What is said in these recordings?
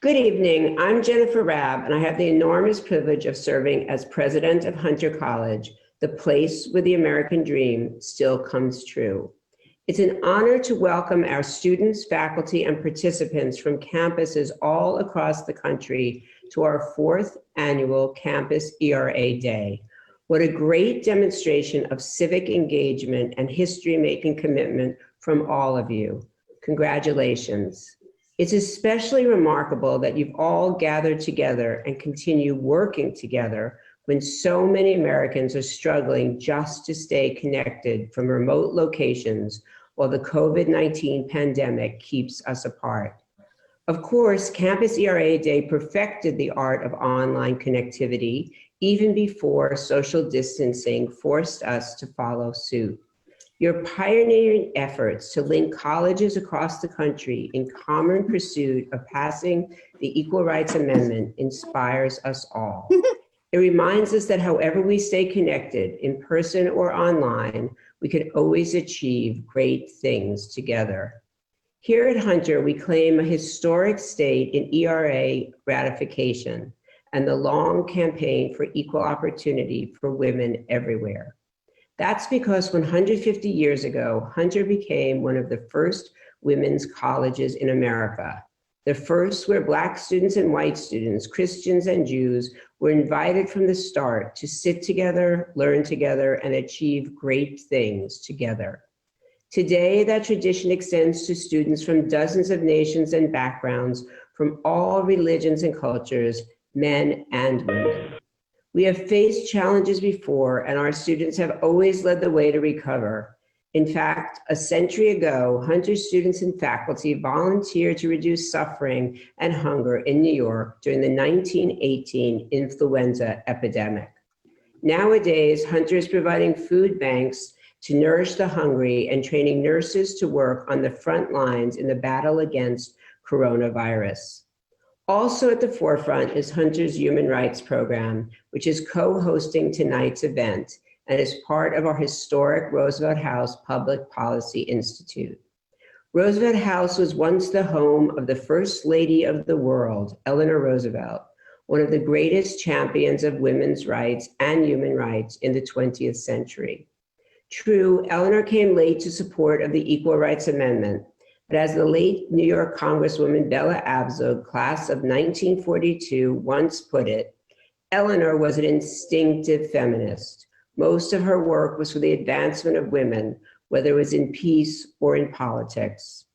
Good evening. I'm Jennifer Rabb, and I have the enormous privilege of serving as president of Hunter College, the place where the American dream still comes true. It's an honor to welcome our students, faculty, and participants from campuses all across the country to our fourth annual Campus ERA Day. What a great demonstration of civic engagement and history-making commitment from all of you. Congratulations. It's especially remarkable that you've all gathered together and continue working together when so many Americans are struggling just to stay connected from remote locations while the COVID-19 pandemic keeps us apart. Of course, Campus ERA Day perfected the art of online connectivity even before social distancing forced us to follow suit. Your pioneering efforts to link colleges across the country in common pursuit of passing the Equal Rights Amendment inspires us all. It reminds us that however we stay connected, in person or online, we can always achieve great things together. Here at Hunter, we claim a historic state in ERA ratification and the long campaign for equal opportunity for women everywhere. That's because 150 years ago, Hunter became one of the first women's colleges in America, the first where Black students and white students, Christians and Jews, were invited from the start to sit together, learn together, and achieve great things together. Today, that tradition extends to students from dozens of nations and backgrounds, from all religions and cultures, men and women. We have faced challenges before, and our students have always led the way to recover. In fact, a century ago, Hunter students and faculty volunteered to reduce suffering and hunger in New York during the 1918 influenza epidemic. Nowadays, Hunter is providing food banks to nourish the hungry and training nurses to work on the front lines in the battle against coronavirus. Also at the forefront is Hunter's Human Rights Program, which is co-hosting tonight's event and is part of our historic Roosevelt House Public Policy Institute. Roosevelt House was once the home of the First Lady of the world, Eleanor Roosevelt, one of the greatest champions of women's rights and human rights in the 20th century. True, Eleanor came late to support of the Equal Rights Amendment, but as the late New York Congresswoman Bella Abzug, class of 1942, once put it, Eleanor was an instinctive feminist. Most of her work was for the advancement of women, whether it was in peace or in politics.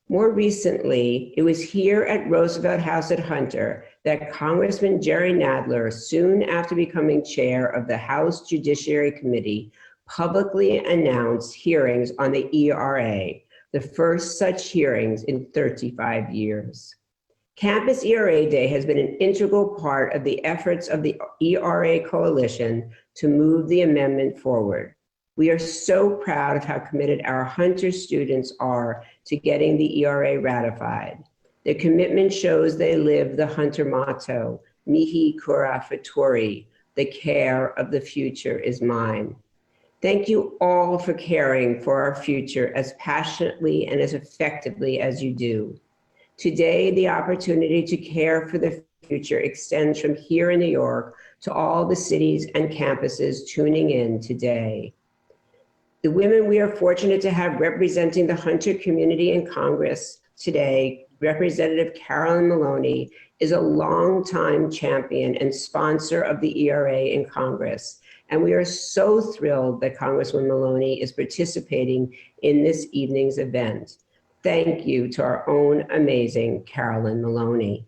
More recently, it was here at Roosevelt House at Hunter that Congressman Jerry Nadler, soon after becoming chair of the House Judiciary Committee, publicly announced hearings on the ERA, the first such hearings in 35 years. Campus ERA Day has been an integral part of the efforts of the ERA Coalition to move the amendment forward. We are so proud of how committed our Hunter students are to getting the ERA ratified. Their commitment shows they live the Hunter motto, mihi cura futuri, the care of the future is mine. Thank you all for caring for our future as passionately and as effectively as you do. Today, the opportunity to care for the future extends from here in New York to all the cities and campuses tuning in today. The women we are fortunate to have representing the Hunter community in Congress today, Representative Carolyn Maloney, is a longtime champion and sponsor of the ERA in Congress. And we are so thrilled that Congresswoman Maloney is participating in this evening's event. Thank you to our own amazing Carolyn Maloney.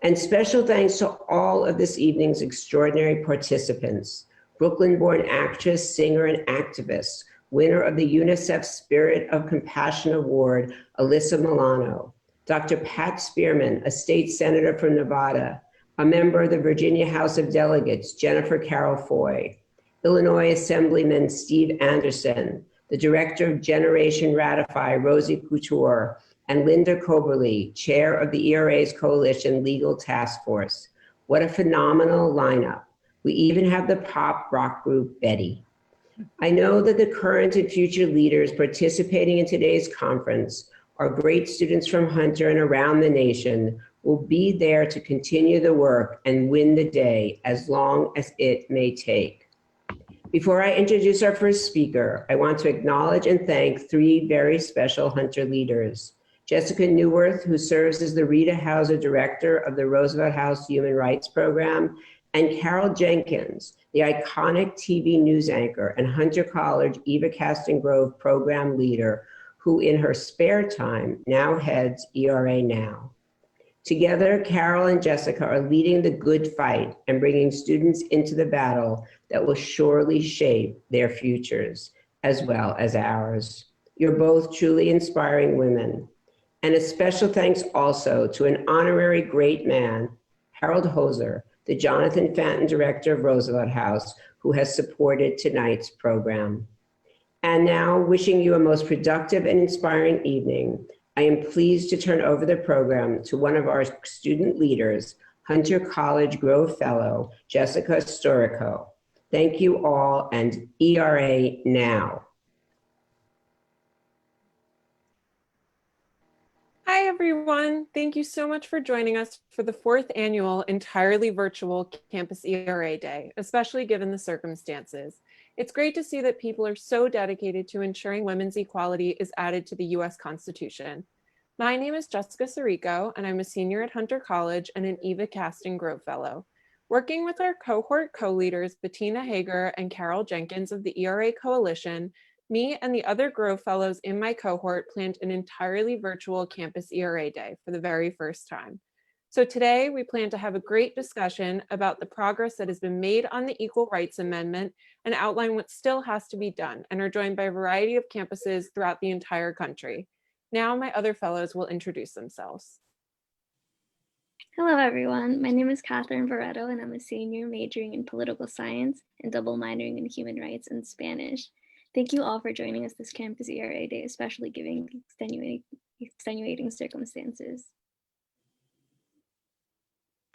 And special thanks to all of this evening's extraordinary participants, Brooklyn-born actress, singer, and activist, winner of the UNICEF Spirit of Compassion Award, Alyssa Milano, Dr. Pat Spearman, a state senator from Nevada, a member of the Virginia House of Delegates, Jennifer Carroll Foy, Illinois Assemblyman Steve Andersson, the director of Generation Ratify, Rosie Couture, and Linda Coberly, chair of the ERA's Coalition Legal Task Force. What a phenomenal lineup. We even have the pop rock group Betty. I know that the current and future leaders participating in today's conference are great students from Hunter and around the nation will be there to continue the work and win the day as long as it may take. Before I introduce our first speaker, I want to acknowledge and thank three very special Hunter leaders. Jessica Neuwirth, who serves as the Rita Hauser Director of the Roosevelt House Human Rights Program, and Carol Jenkins, the iconic TV news anchor and Hunter College Eva Castengrove program leader, who in her spare time now heads ERA Now. Together, Carol and Jessica are leading the good fight and bringing students into the battle that will surely shape their futures as well as ours. You're both truly inspiring women. And a special thanks also to an honorary great man, Harold Hoser, the Jonathan Fanton Director of Roosevelt House, who has supported tonight's program. And now, wishing you a most productive and inspiring evening, I am pleased to turn over the program to one of our student leaders, Hunter College Grove Fellow, Jessica Storico. Thank you all, and ERA Now. Hi, everyone. Thank you so much for joining us for the 4th annual entirely virtual Campus ERA Day, especially given the circumstances. It's great to see that people are so dedicated to ensuring women's equality is added to the US Constitution. My name is Jessica Storico, and I'm a senior at Hunter College and an Eva Castengrove Fellow. Working with our cohort co-leaders, Bettina Hager and Carol Jenkins of the ERA Coalition, me and the other Grove Fellows in my cohort planned an entirely virtual Campus ERA Day for the very first time. So today we plan to have a great discussion about the progress that has been made on the Equal Rights Amendment and outline what still has to be done, and are joined by a variety of campuses throughout the entire country. Now my other fellows will introduce themselves. Hello, everyone. My name is Catherine Barreto, and I'm a senior majoring in political science and double minoring in human rights and Spanish. Thank you all for joining us this Campus ERA Day, especially given extenuating circumstances.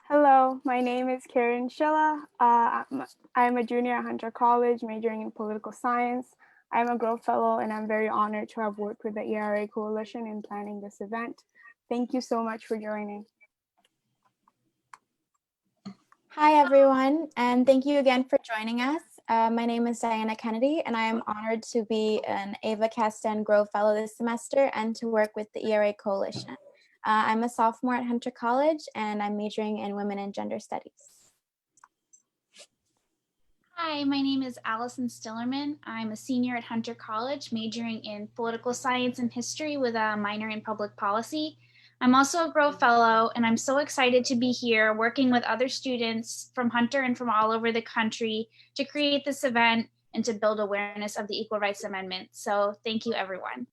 Hello, my name is Karen Schilla. I'm a junior at Hunter College, majoring in political science. I'm a Grove Fellow, and I'm very honored to have worked with the ERA Coalition in planning this event. Thank you so much for joining. Hi, everyone, and thank you again for joining us. My name is Diana Kennedy, and I am honored to be an Eva Castengrove Fellow this semester and to work with the ERA Coalition. I'm a sophomore at Hunter College, and I'm majoring in Women and Gender Studies. Hi, my name is Allison Stillerman. I'm a senior at Hunter College, majoring in political science and history with a minor in public policy. I'm also a Grove Fellow, and I'm so excited to be here working with other students from Hunter and from all over the country to create this event and to build awareness of the Equal Rights Amendment. So thank you, everyone.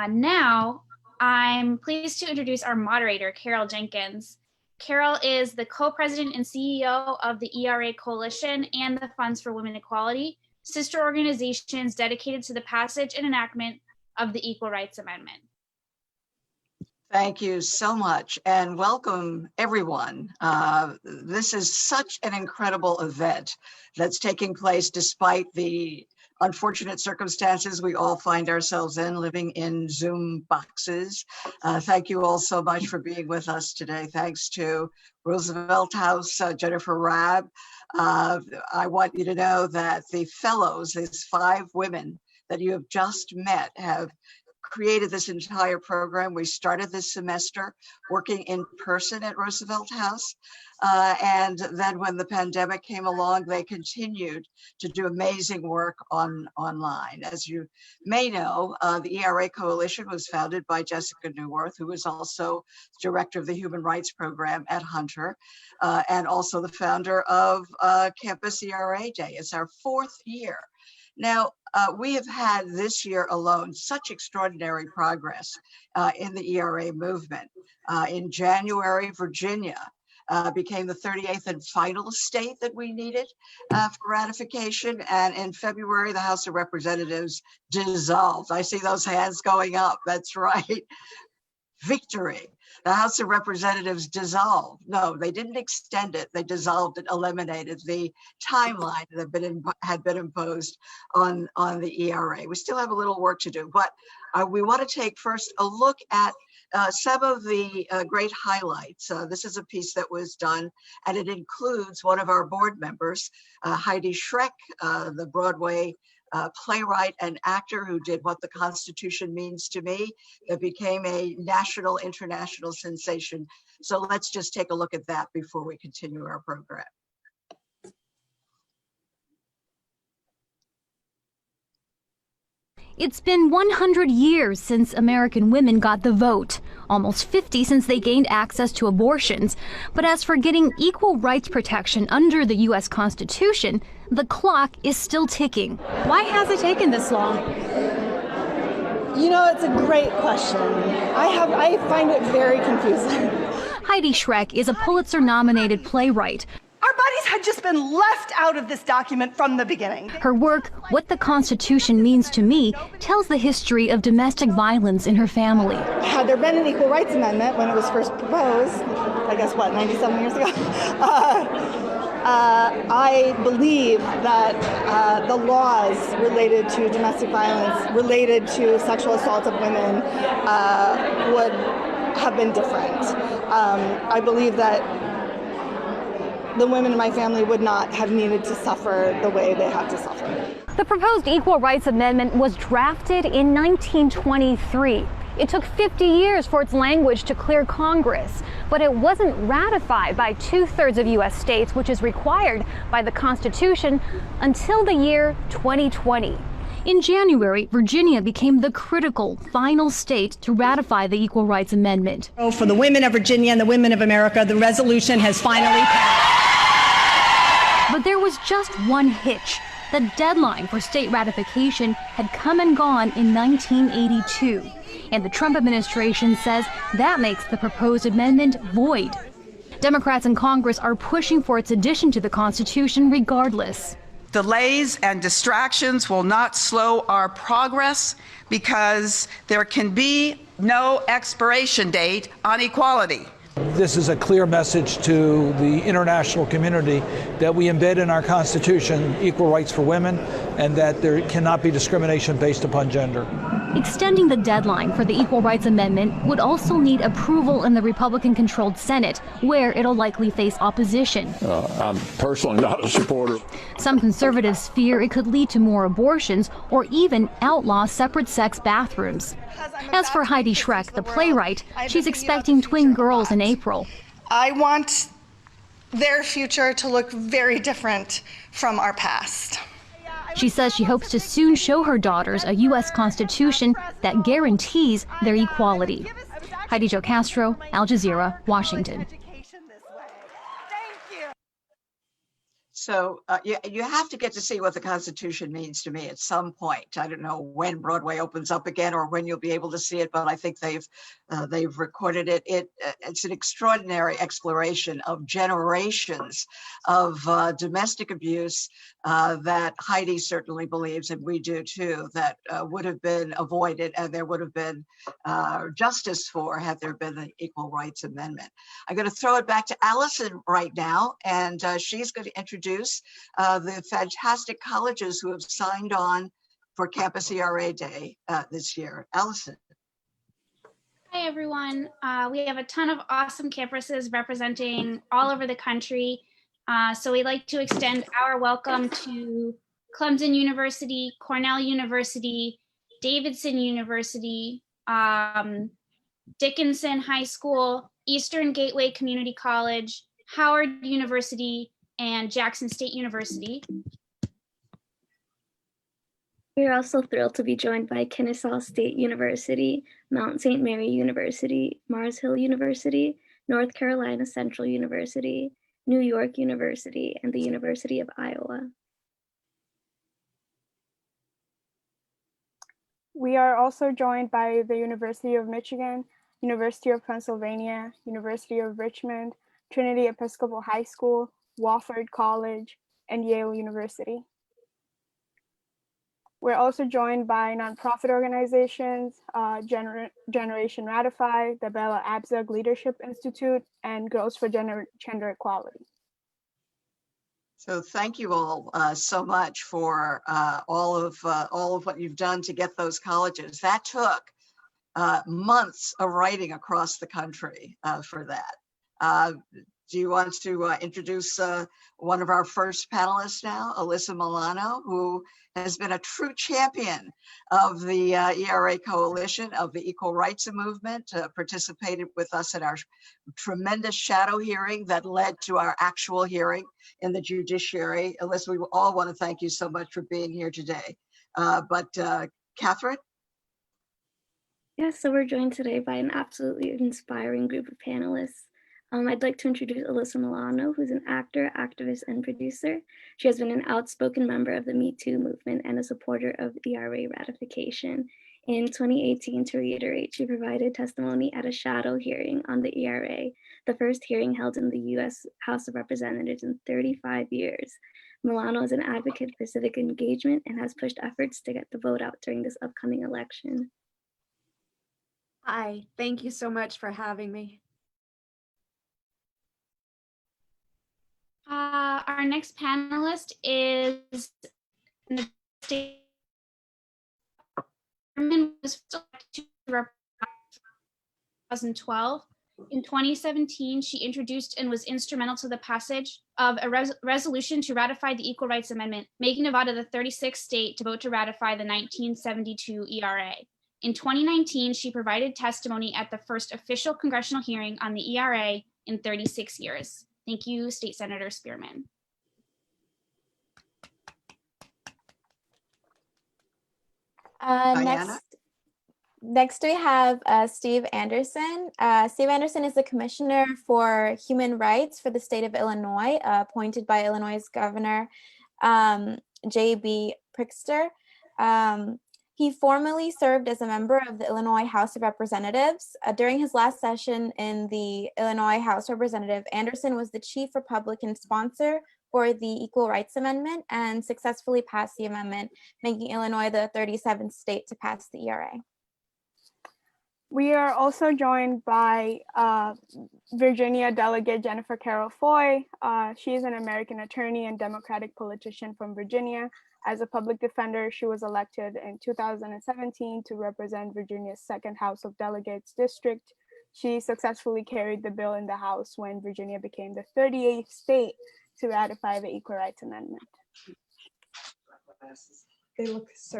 Now, I'm pleased to introduce our moderator, Carol Jenkins. Carol is the co-president and CEO of the ERA Coalition and the Funds for Women Equality, sister organizations dedicated to the passage and enactment of the Equal Rights Amendment. Thank you so much, and welcome everyone. This is such an incredible event that's taking place despite the unfortunate circumstances we all find ourselves in, living in Zoom boxes. Thank you all so much for being with us today. Thanks to Roosevelt House, Jennifer Rabb. I want you to know that the fellows, these 5 women that you have just met, have created this entire program. We started this semester working in person at Roosevelt House. And then when the pandemic came along, they continued to do amazing work online. As you may know, the ERA Coalition was founded by Jessica Neuwirth, who is also director of the Human Rights Program at Hunter, and also the founder of Campus ERA Day. It's our 4th year. Now, we have had this year alone such extraordinary progress in the ERA movement. In January, Virginia became the 38th and final state that we needed for ratification. And in February, the House of Representatives dissolved. I see those hands going up, that's right. victory. The House of Representatives dissolved. No, they didn't extend it. They dissolved it, eliminated the timeline that had been imposed on the ERA. We still have a little work to do, but we want to take first a look at some of the great highlights. This is a piece that was done, and it includes one of our board members, Heidi Schreck, the Broadway playwright and actor who did What the Constitution Means to Me, that became a national, international sensation. So let's just take a look at that before we continue our program. It's been 100 years since American women got the vote, almost 50 since they gained access to abortions. But as for getting equal rights protection under the U.S. Constitution, the clock is still ticking. Why has it taken this long? You know, it's a great question. I find it very confusing. Heidi Schreck is a Pulitzer-nominated playwright. Our bodies had just been left out of this document from the beginning. Her work, What the Constitution Means to Me, tells the history of domestic violence in her family. Had there been an Equal Rights Amendment when it was first proposed, I guess, 97 years ago, I believe that the laws related to domestic violence, related to sexual assault of women, would have been different. I believe that the women in my family would not have needed to suffer the way they had to suffer. The proposed Equal Rights Amendment was drafted in 1923. It took 50 years for its language to clear Congress, but it wasn't ratified by 2/3 of U.S. states, which is required by the Constitution, until the year 2020. In January, Virginia became the critical final state to ratify the Equal Rights Amendment. For the women of Virginia and the women of America, the resolution has finally passed. But there was just one hitch. The deadline for state ratification had come and gone in 1982. And the Trump administration says that makes the proposed amendment void. Democrats in Congress are pushing for its addition to the Constitution regardless. Delays and distractions will not slow our progress because there can be no expiration date on equality. This is a clear message to the international community that we embed in our Constitution equal rights for women and that there cannot be discrimination based upon gender. Extending the deadline for the Equal Rights Amendment would also need approval in the Republican-controlled Senate, where it'll likely face opposition. I'm personally not a supporter. Some conservatives fear it could lead to more abortions or even outlaw separate-sex bathrooms. As for Heidi Schreck, the playwright, she's expecting twin girls in April. I want their future to look very different from our past. She says she hopes to soon show her daughters a U.S. Constitution that guarantees their equality. Heidi Jo Castro, Al Jazeera, Washington. So you have to get to see what the Constitution means to me at some point. I don't know when Broadway opens up again or when you'll be able to see it, but I think they've recorded it. It's an extraordinary exploration of generations of domestic abuse that Heidi certainly believes, and we do too, that would have been avoided and there would have been justice for had there been an Equal Rights Amendment. I'm going to throw it back to Allison right now, and she's going to introduce the fantastic colleges who have signed on for Campus ERA Day this year. Allison. Hi, everyone. We have a ton of awesome campuses representing all over the country. So we'd like to extend our welcome to Clemson University, Cornell University, Davidson University, Dickinson High School, Eastern Gateway Community College, Howard University, and Jackson State University. We are also thrilled to be joined by Kennesaw State University, Mount St. Mary University, Mars Hill University, North Carolina Central University, New York University, and the University of Iowa. We are also joined by the University of Michigan, University of Pennsylvania, University of Richmond, Trinity Episcopal High School, Wofford College, and Yale University. We're also joined by nonprofit organizations, Generation Ratify, the Bella Abzug Leadership Institute, and Girls for Gender Equality. So thank you all so much for all of what you've done to get those colleges. That took months of writing across the country for that. Do you want to introduce one of our first panelists now, Alyssa Milano, who has been a true champion of the ERA Coalition, of the Equal Rights Movement, participated with us in our tremendous shadow hearing that led to our actual hearing in the judiciary. Alyssa, we all want to thank you so much for being here today. Catherine? Yes, so we're joined today by an absolutely inspiring group of panelists. I'd like to introduce Alyssa Milano, who's an actor, activist, and producer. She has been an outspoken member of the Me Too movement and a supporter of ERA ratification. In 2018, to reiterate, she provided testimony at a shadow hearing on the ERA, the first hearing held in the US House of Representatives in 35 years. Milano is an advocate for civic engagement and has pushed efforts to get the vote out during this upcoming election. Hi, thank you so much for having me. Our next panelist is Spearman, was elected to represent 2012. In 2017, she introduced and was instrumental to the passage of a resolution to ratify the Equal Rights Amendment, making Nevada the 36th state to vote to ratify the 1972 ERA. In 2019, she provided testimony at the first official congressional hearing on the ERA in 36 years. Thank you, State Senator Spearman. Next we have Steve Andersson. Steve Andersson is the Commissioner for Human Rights for the state of Illinois, appointed by Illinois Governor J.B. Pritzker. He formerly served as a member of the Illinois House of Representatives. During his last session in the Illinois House of Representatives, Andersson was the chief Republican sponsor for the Equal Rights Amendment and successfully passed the amendment, making Illinois the 37th state to pass the ERA. We are also joined by Virginia Delegate Jennifer Carroll Foy. She is an American attorney and Democratic politician from Virginia. As a public defender, she was elected in 2017 to represent Virginia's 2nd House of Delegates district. She successfully carried the bill in the House when Virginia became the 38th state to ratify the Equal Rights Amendment.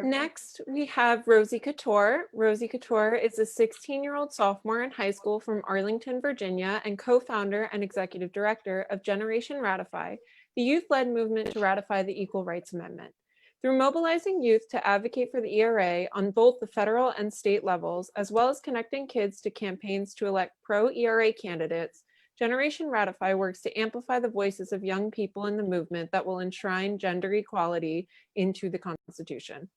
Next, we have Rosie Couture. Rosie Couture is a 16-year-old sophomore in high school from Arlington, Virginia, and co-founder and executive director of Generation Ratify, the youth-led movement to ratify the Equal Rights Amendment. Through mobilizing youth to advocate for the ERA on both the federal and state levels, as well as connecting kids to campaigns to elect pro-ERA candidates, Generation Ratify works to amplify the voices of young people in the movement that will enshrine gender equality into the Constitution.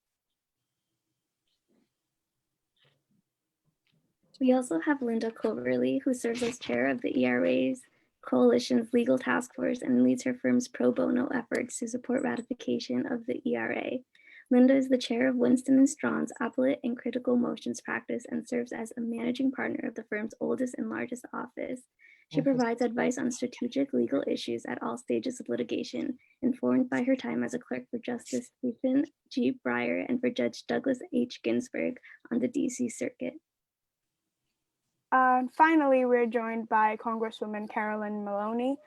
We also have Linda Coberly, who serves as chair of the ERA's Coalition's legal task force and leads her firm's pro bono efforts to support ratification of the ERA. Linda is the chair of Winston and Strawn's appellate and critical motions practice and serves as a managing partner of the firm's oldest and largest office. She provides advice on strategic legal issues at all stages of litigation, informed by her time as a clerk for Justice Stephen G. Breyer and for Judge Douglas H. Ginsburg on the DC Circuit. Finally, we're joined by Congresswoman Carolyn Maloney.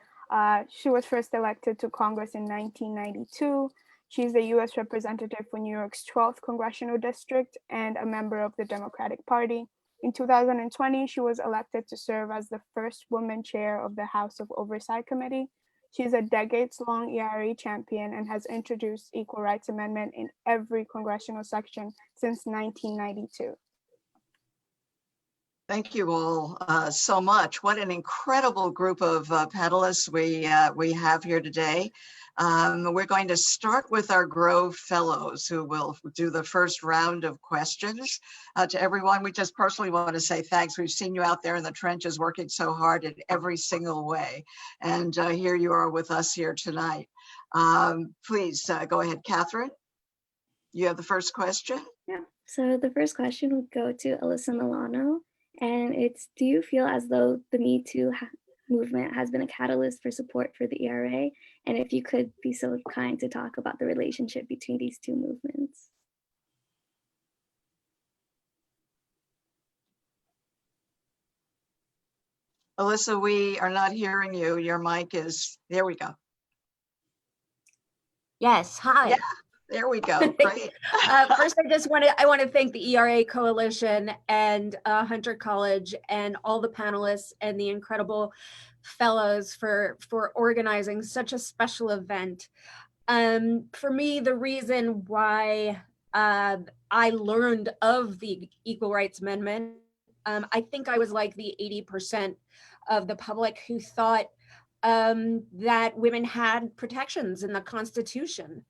She was first elected to Congress in 1992. She's the U.S. representative for New York's 12th Congressional District and a member of the Democratic Party. In 2020, she was elected to serve as the first woman chair of the House of Oversight Committee. She's a decades-long ERA champion and has introduced Equal Rights Amendment in every congressional section since 1992. Thank you all so much. What an incredible group of panelists we have here today. We're going to start with our Grove Fellows, who will do the first round of questions. To everyone, we just personally want to say thanks. We've seen you out there in the trenches working so hard in every single way. And here you are with us here tonight. Please go ahead, Catherine. you have the first question. Yeah. So the first question would go to Alyssa Milano, and it's, do you feel as though the Me Too movement has been a catalyst for support for the ERA? And if you could be so kind to talk about the relationship between these two movements. Alyssa, we are not hearing you. Your mic is, there we go. Yes, hi. Yeah, there we go. Great. First, I want to thank the ERA Coalition and Hunter College and all the panelists and the incredible fellows for organizing such a special event. For me, the reason why I learned of the Equal Rights Amendment, I think I was like the 80% of the public who thought that women had protections in the Constitution.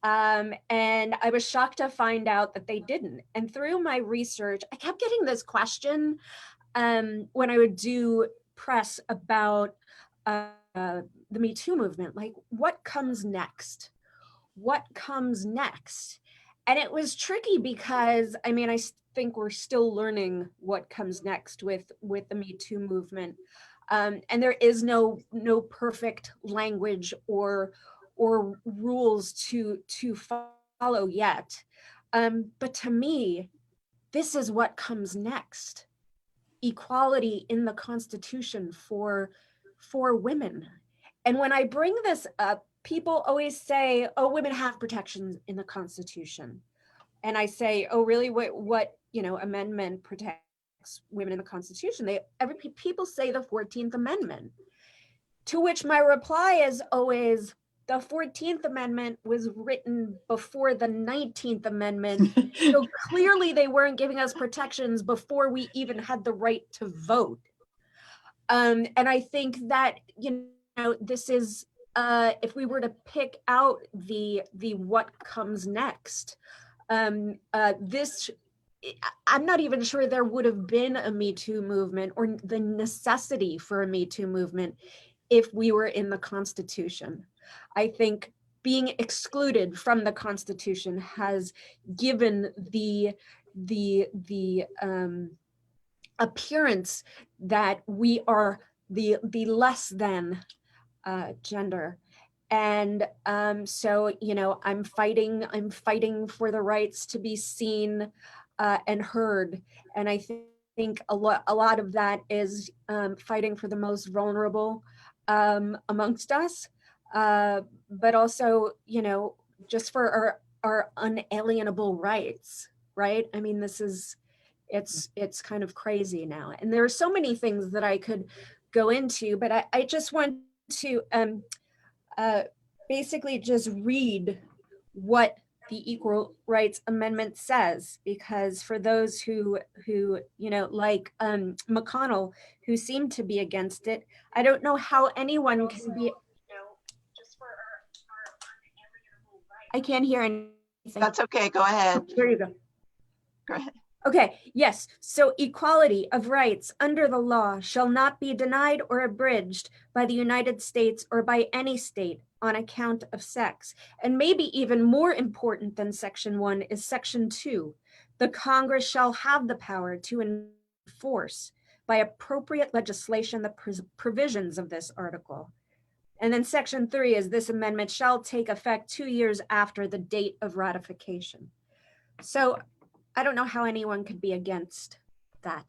And I was shocked to find out that they didn't. And through my research, I kept getting this question when I would do press about the Me Too movement, like, what comes next? What comes next? And it was tricky because, I mean, I think we're still learning what comes next with the Me Too movement. And there is no perfect language or rules to follow yet. But to me, this is what comes next. Equality in the Constitution for women. And when I bring this up, people always say, oh, women have protections in the Constitution. And I say, oh, really? What amendment protects women in the Constitution? People say the 14th Amendment. To which my reply is always, the 14th Amendment was written before the 19th Amendment. So clearly they weren't giving us protections before we even had the right to vote. And I think that, this is, if we were to pick out the what comes next, I'm not even sure there would have been a Me Too movement or the necessity for a Me Too movement if we were in the Constitution. I think being excluded from the Constitution has given the appearance that we are the less than gender. And so, I'm fighting for the rights to be seen and heard. And I think a lot of that is fighting for the most vulnerable amongst us, but also, just for our unalienable rights, right? I mean, it's kind of crazy now. And there are so many things that I could go into, but I just want to basically just read what the Equal Rights Amendment says, because for those who like McConnell, who seem to be against it, I don't know how anyone can be. I can't hear anything. That's okay. Go ahead. Oh, there you go. Go ahead. Okay, yes. So equality of rights under the law shall not be denied or abridged by the United States or by any state on account of sex. And maybe even more important than Section 1 is Section 2. The Congress shall have the power to enforce by appropriate legislation the provisions of this article. And then Section 3 is this amendment shall take effect 2 years after the date of ratification. So I don't know how anyone could be against that.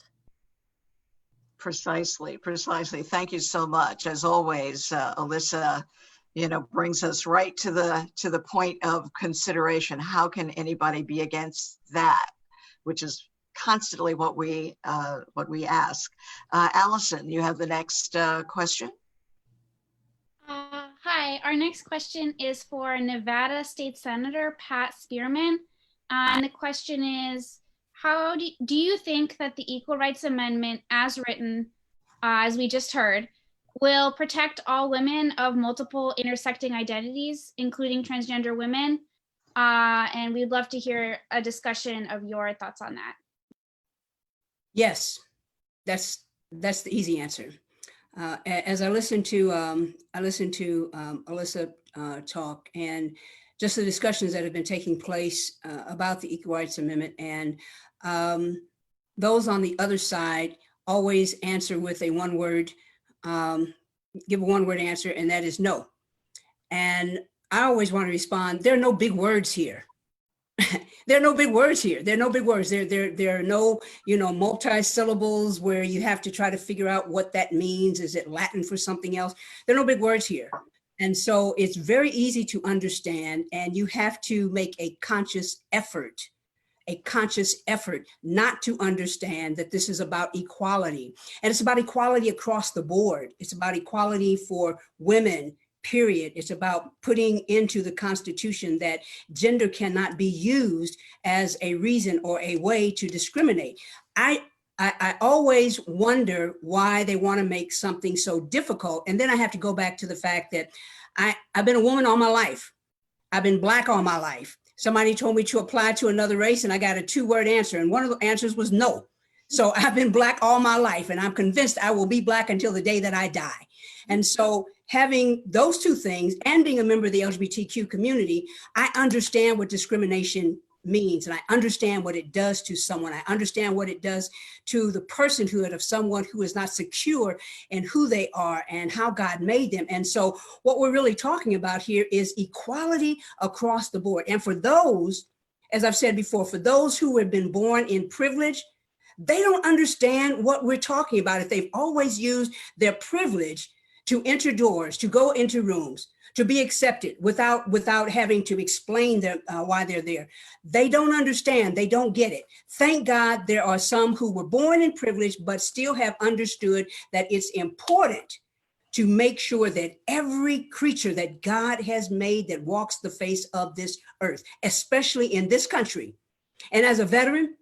Precisely. Thank you so much. As always, Alyssa, brings us right to the point of consideration. How can anybody be against that? Which is constantly what we ask. Allison, you have the next question. Hi, our next question is for Nevada State Senator Pat Spearman. And the question is, how do you think that the Equal Rights Amendment as written, as we just heard, will protect all women of multiple intersecting identities, including transgender women? And we'd love to hear a discussion of your thoughts on that. Yes, that's the easy answer. As I listened to Alyssa talk, and just the discussions that have been taking place about the Equal Rights Amendment, and those on the other side always answer with a one-word, give a one-word answer, and that is no. And I always want to respond, there are no big words here. There are no big words here. There are no big words. There are no, multi-syllables where you have to try to figure out what that means. Is it Latin for something else? There are no big words here. And so it's very easy to understand, and you have to make a conscious effort not to understand that this is about equality. And it's about equality across the board. It's about equality for women, period. It's about putting into the Constitution that gender cannot be used as a reason or a way to discriminate. I always wonder why they want to make something so difficult. And then I have to go back to the fact that I've been a woman all my life. I've been Black all my life. Somebody told me to apply to another race and I got a 2-word answer. And one of the answers was no. So I've been Black all my life, and I'm convinced I will be Black until the day that I die. And so having those two things and being a member of the LGBTQ community, I understand what discrimination means, and I understand what it does to someone. I understand what it does to the personhood of someone who is not secure in who they are and how God made them. And so what we're really talking about here is equality across the board. And for those, as I've said before, for those who have been born in privilege, they don't understand what we're talking about. If they've always used their privilege to enter doors, to go into rooms, to be accepted without having to explain why they're there. They don't understand, they don't get it. Thank God there are some who were born in privilege, but still have understood that it's important to make sure that every creature that God has made that walks the face of this earth, especially in this country. And as a veteran,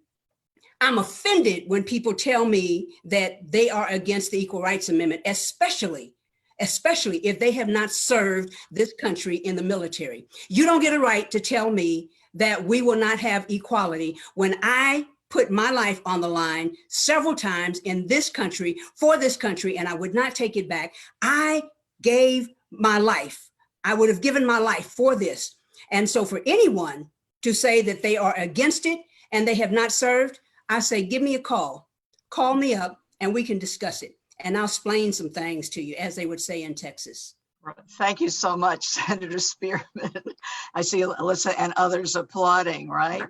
I'm offended when people tell me that they are against the Equal Rights Amendment, especially if they have not served this country in the military. You don't get a right to tell me that we will not have equality when I put my life on the line several times in this country, for this country, and I would not take it back. I gave my life. I would have given my life for this. And so for anyone to say that they are against it and they have not served, I say, give me a call me up, and we can discuss it. And I'll explain some things to you, as they would say in Texas. Thank you so much, Senator Spearman. I see Alyssa and others applauding, right?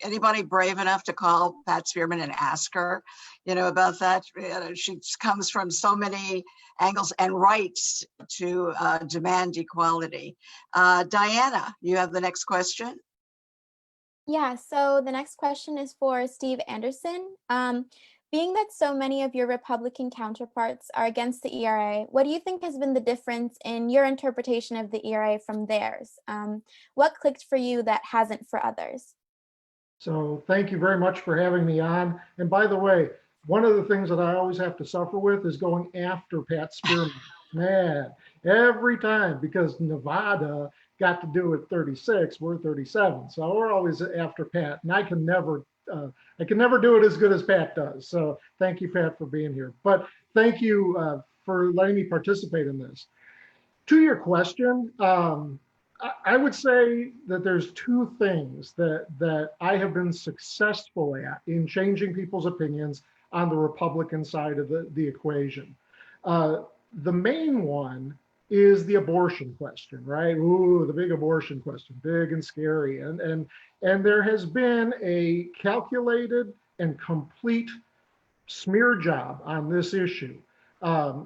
Anybody brave enough to call Pat Spearman and ask her, about that? She comes from so many angles and rights to demand equality. Diana, you have the next question. Yeah, so the next question is for Steve Andersson. Being that so many of your Republican counterparts are against the ERA, what do you think has been the difference in your interpretation of the ERA from theirs? What clicked for you that hasn't for others? So thank you very much for having me on. And by the way, one of the things that I always have to suffer with is going after Pat Spearman. Man, every time, because Nevada got to do it 36, we're 37. So we're always after Pat, and I can never do it as good as Pat does. So thank you, Pat, for being here. But thank you for letting me participate in this. To your question, I would say that there's two things that I have been successful at in changing people's opinions on the Republican side of the equation. The main one is the abortion question, right? Ooh, the big abortion question, big and scary. And there has been a calculated and complete smear job on this issue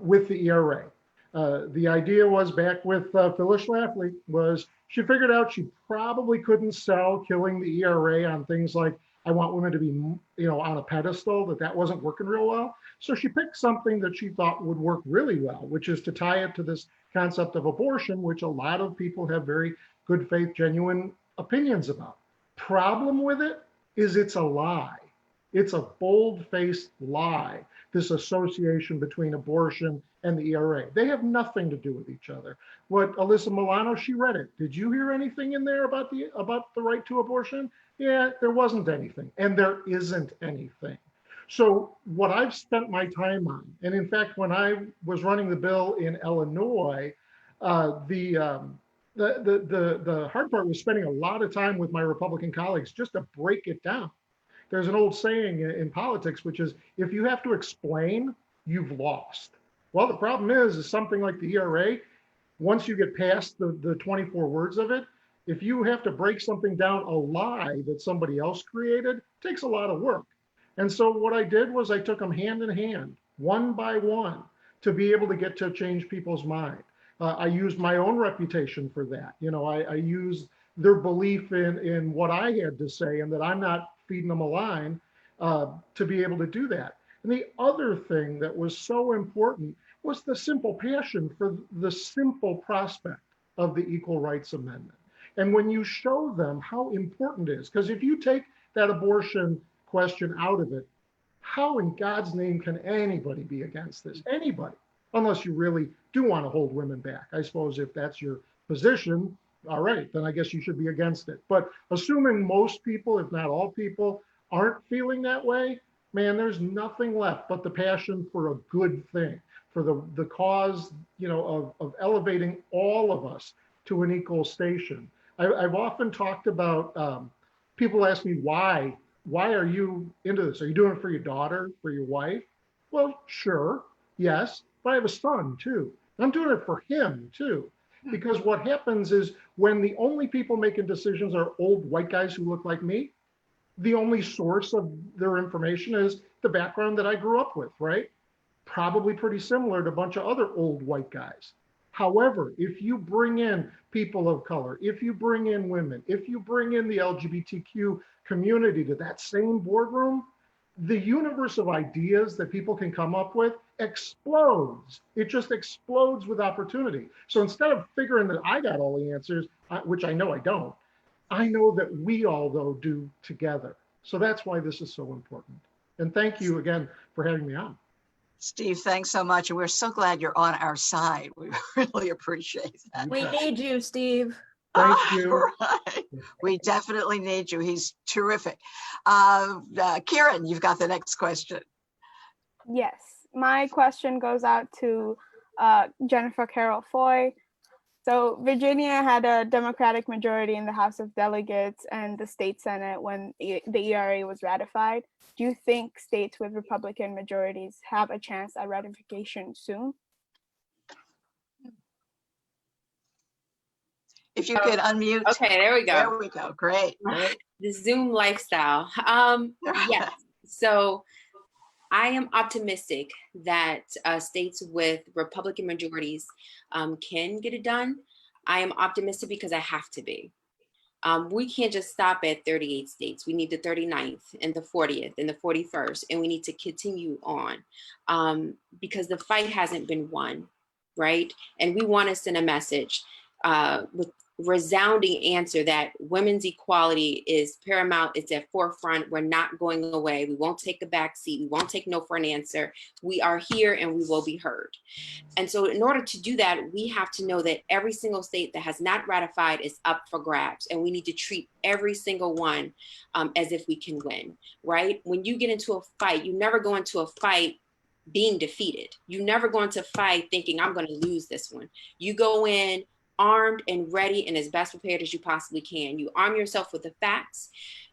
with the ERA. The idea was back with Phyllis Schlafly was she figured out she probably couldn't sell killing the ERA on things like I want women to be, on a pedestal, that wasn't working real well. So she picked something that she thought would work really well, which is to tie it to this concept of abortion, which a lot of people have very good faith, genuine opinions about. Problem with it is it's a lie. It's a bold-faced lie, this association between abortion and the ERA. They have nothing to do with each other. What Alyssa Milano, she read it. Did you hear anything in there about the right to abortion? Yeah, there wasn't anything, and there isn't anything. So what I've spent my time on, and in fact, when I was running the bill in Illinois, the hard part was spending a lot of time with my Republican colleagues just to break it down. There's an old saying in politics, which is, if you have to explain, you've lost. Well, the problem is something like the ERA, once you get past the 24 words of it, if you have to break something down, a lie that somebody else created, it takes a lot of work. And so what I did was I took them hand in hand, one by one, to be able to get to change people's mind. I used my own reputation for that. You know, I used their belief in what I had to say and that I'm not feeding them a line to be able to do that. And the other thing that was so important was the simple passion for the simple prospect of the Equal Rights Amendment. And when you show them how important it is, because if you take that abortion question out of it, how in God's name can anybody be against this? Anybody, unless you really do want to hold women back. I suppose if that's your position, all right, then I guess you should be against it. But assuming most people, if not all people, aren't feeling that way, man, there's nothing left but the passion for a good thing, for the cause, you know, of elevating all of us to an equal station. I've often talked about, people ask me, why are you into this? Are you doing it for your daughter, for your wife? Well, sure, yes, but I have a son too. I'm doing it for him too. Because what happens is when the only people making decisions are old white guys who look like me, the only source of their information is the background that I grew up with, right? Probably pretty similar to a bunch of other old white guys. However, if you bring in people of color, if you bring in women, if you bring in the LGBTQ community to that same boardroom, the universe of ideas that people can come up with explodes. It just explodes with opportunity. So instead of figuring that I got all the answers, which I know I don't, I know that we all, though, do together. So that's why this is so important. And thank you again for having me on. Steve, thanks so much. And we're so glad you're on our side. We really appreciate that. We need you, Steve. Thank you. Right. We definitely need you. He's terrific. Kieran, you've got the next question. Yes, my question goes out to Jennifer Carroll Foy. So Virginia had a Democratic majority in the House of Delegates and the state Senate when the ERA was ratified. Do you think states with Republican majorities have a chance at ratification soon? If you could unmute. Okay, there we go. There we go. Great. The Zoom lifestyle. Yes. So I am optimistic that states with Republican majorities can get it done. I am optimistic because I have to be. We can't just stop at 38 states. We need the 39th and the 40th and the 41st, and we need to continue on because the fight hasn't been won, right? And we want to send a message with resounding answer that women's equality is paramount. It's at forefront. We're not going away. We won't take a back seat. We won't take no for an answer. We are here and we will be heard. And so in order to do that, we have to know that every single state that has not ratified is up for grabs. And we need to treat every single one as if we can win, right? When you get into a fight, you never go into a fight being defeated. You never go into a fight thinking I'm going to lose this one. You go in armed and ready and as best prepared as you possibly can. You arm yourself with the facts.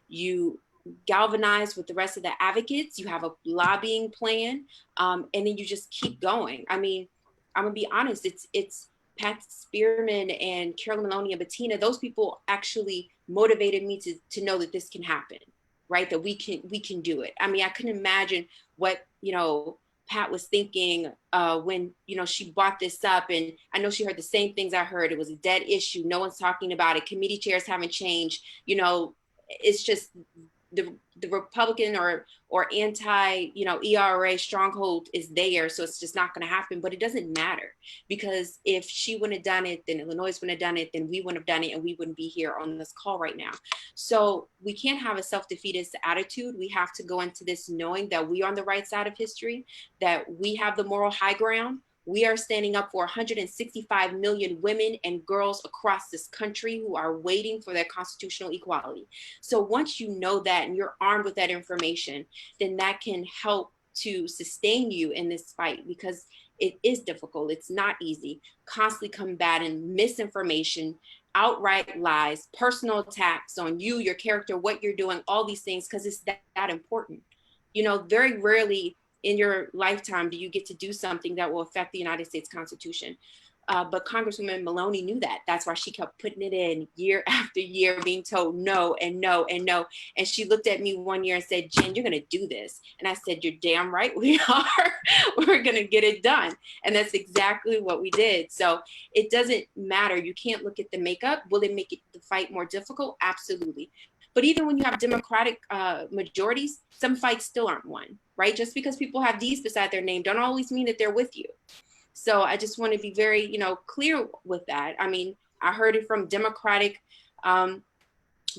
You galvanize with the rest of the advocates. You have a lobbying plan, and then you just keep going. I mean, I'm gonna be honest. It's Pat Spearman and Carolyn Maloney and Bettina. Those people actually motivated me to know that this can happen, right? That we can do it. I mean, I couldn't imagine what Pat was thinking when, she brought this up, and I know she heard the same things I heard. It was a dead issue. No one's talking about it. Committee chairs haven't changed. It's just the Republican or anti, ERA stronghold is there. So it's just not going to happen, but it doesn't matter because if she wouldn't have done it, then Illinois wouldn't have done it, then we wouldn't have done it and we wouldn't be here on this call right now. So we can't have a self-defeatist attitude. We have to go into this knowing that we are on the right side of history, that we have the moral high ground. We are standing up for 165 million women and girls across this country who are waiting for their constitutional equality. So once you know that and you're armed with that information, then that can help to sustain you in this fight, because it is difficult. It's not easy. Constantly combating misinformation, outright lies, personal attacks on you, your character, what you're doing, all these things, because it's that important. You know, very rarely in your lifetime do you get to do something that will affect the United States Constitution. But Congresswoman Maloney knew that. That's why she kept putting it in year after year, being told no and no and no. And she looked at me one year and said, Jen, you're going to do this. And I said, you're damn right we are. We're going to get it done. And that's exactly what we did. So it doesn't matter. You can't look at the makeup. Will it make the fight more difficult? Absolutely. But even when you have Democratic majorities, some fights still aren't won, right? Just because people have D's beside their name don't always mean that they're with you. So I just want to be very, clear with that. I mean, I heard it from Democratic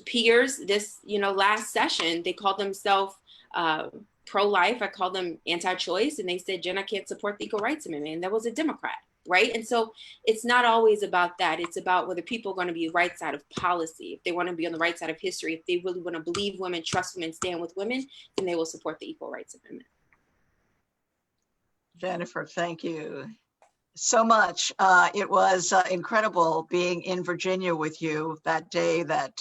peers this, last session. They called themselves pro-life. I called them anti-choice. And they said, Jen, I can't support the Equal Rights Amendment. And that was a Democrat. Right. And so it's not always about that. It's about whether people are going to be right side of policy. If they want to be on the right side of history, if they really want to believe women, trust women, stand with women, then they will support the Equal Rights Amendment. Jennifer, thank you so much. It was incredible being in Virginia with you that day that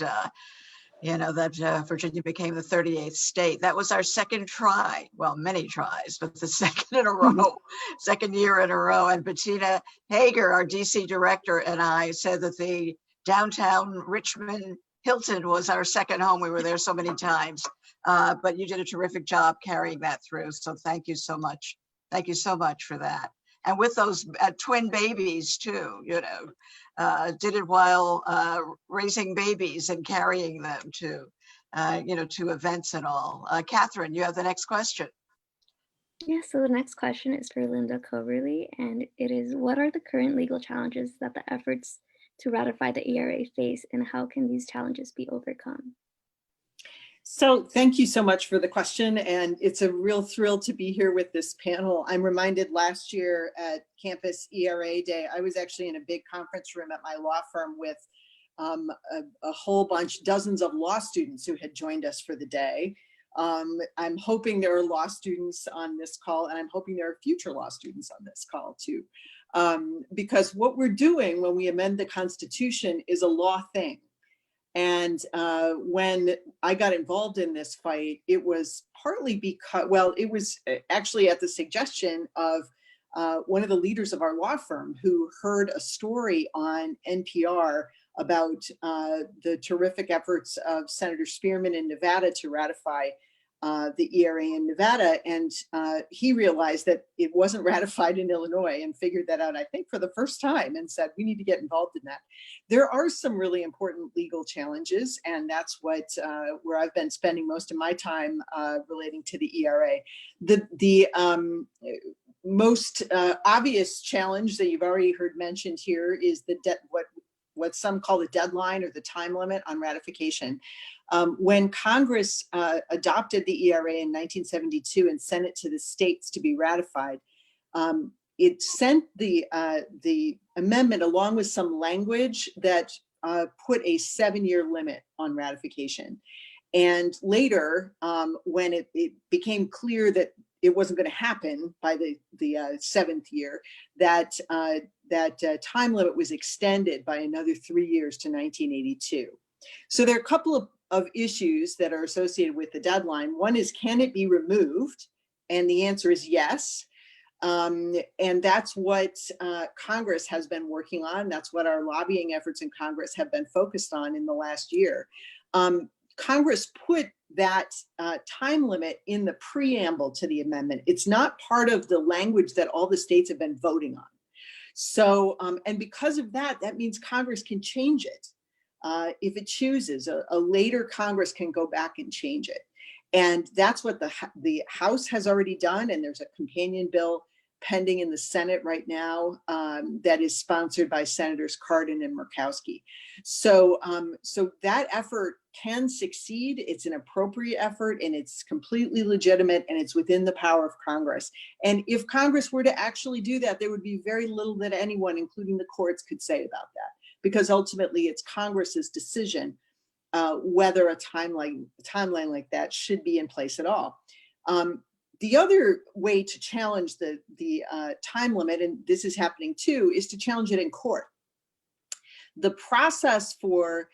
Virginia became the 38th state. That was our second try. Well, many tries, but the second in a row, second year in a row. And Bettina Hager, our DC director, and I said that the downtown Richmond Hilton was our second home. We were there so many times, but you did a terrific job carrying that through. So thank you so much. Thank you so much for that. And with those twin babies too, did it while raising babies and carrying them to events and all. Catherine, you have the next question. Yeah, so the next question is for Linda Coberly, and it is, what are the current legal challenges that the efforts to ratify the ERA face, and how can these challenges be overcome? So thank you so much for the question, and it's a real thrill to be here with this panel. I'm reminded last year at Campus ERA Day, I was actually in a big conference room at my law firm with a whole bunch, dozens of law students who had joined us for the day. I'm hoping there are law students on this call, and I'm hoping there are future law students on this call too. Because what we're doing when we amend the Constitution is a law thing. And when I got involved in this fight, it was partly because, well, it was actually at the suggestion of one of the leaders of our law firm who heard a story on NPR about the terrific efforts of Senator Spearman in Nevada to ratify the ERA in Nevada. And he realized that it wasn't ratified in Illinois and figured that out, I think, for the first time, and said, we need to get involved in that. There are some really important legal challenges, and that's what where I've been spending most of my time relating to the ERA. The most obvious challenge that you've already heard mentioned here is the what some call the deadline or the time limit on ratification. When Congress adopted the ERA in 1972 and sent it to the states to be ratified, it sent the amendment along with some language that put a 7-year limit on ratification. And later, when it became clear that it wasn't going to happen by the 7th year, that time limit was extended by another 3 years to 1982. So there are a couple of issues that are associated with the deadline. One is, can it be removed? And the answer is yes. And that's what Congress has been working on. That's what our lobbying efforts in Congress have been focused on in the last year. Congress put that time limit in the preamble to the amendment. It's not part of the language that all the states have been voting on. So, and because of that, that means Congress can change it. If it chooses, a later Congress can go back and change it. And that's what the House has already done. And there's a companion bill pending in the Senate right now that is sponsored by Senators Cardin and Murkowski. So, so that effort can succeed. It's an appropriate effort and it's completely legitimate and it's within the power of Congress. And if Congress were to actually do that, there would be very little that anyone, including the courts, could say about that, because ultimately it's Congress's decision whether a timeline like that should be in place at all. The other way to challenge the time limit, and this is happening too, is to challenge it in court. The process for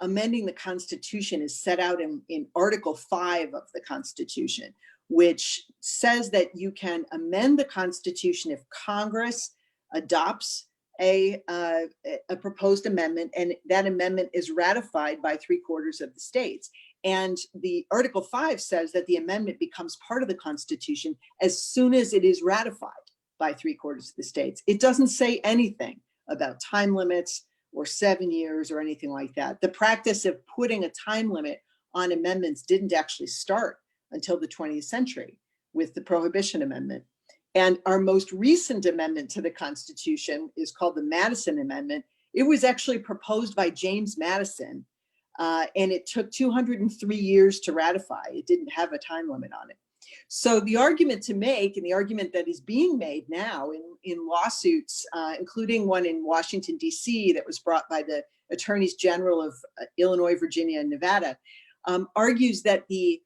amending the Constitution is set out in Article 5 of the Constitution, which says that you can amend the Constitution if Congress adopts a proposed amendment, and that amendment is ratified by 3/4 of the states. And the Article 5 says that the amendment becomes part of the Constitution as soon as it is ratified by 3/4 of the states. It doesn't say anything about time limits or 7 years or anything like that. The practice of putting a time limit on amendments didn't actually start until the 20th century with the Prohibition Amendment. And our most recent amendment to the Constitution is called the Madison Amendment. It was actually proposed by James Madison, and it took 203 years to ratify. It didn't have a time limit on it. So the argument to make, and the argument that is being made now in lawsuits, including one in Washington, D.C. that was brought by the Attorneys General of Illinois, Virginia, and Nevada, argues that the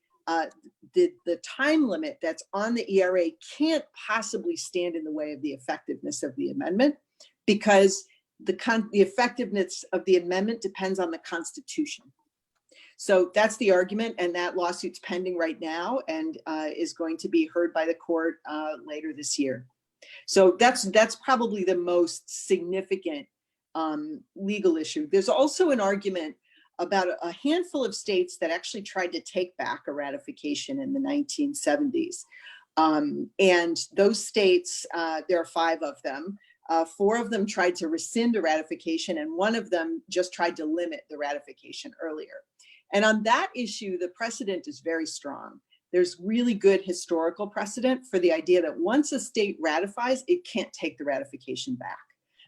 time limit that's on the ERA can't possibly stand in the way of the effectiveness of the amendment, because the effectiveness of the amendment depends on the Constitution. So that's the argument, and that lawsuit's pending right now and is going to be heard by the court later this year. So that's probably the most significant legal issue. There's also an argument about a handful of states that actually tried to take back a ratification in the 1970s. And those states, there are 5 of them. 4 of them tried to rescind a ratification, and 1 of them just tried to limit the ratification earlier. And on that issue, the precedent is very strong. There's really good historical precedent for the idea that once a state ratifies, it can't take the ratification back.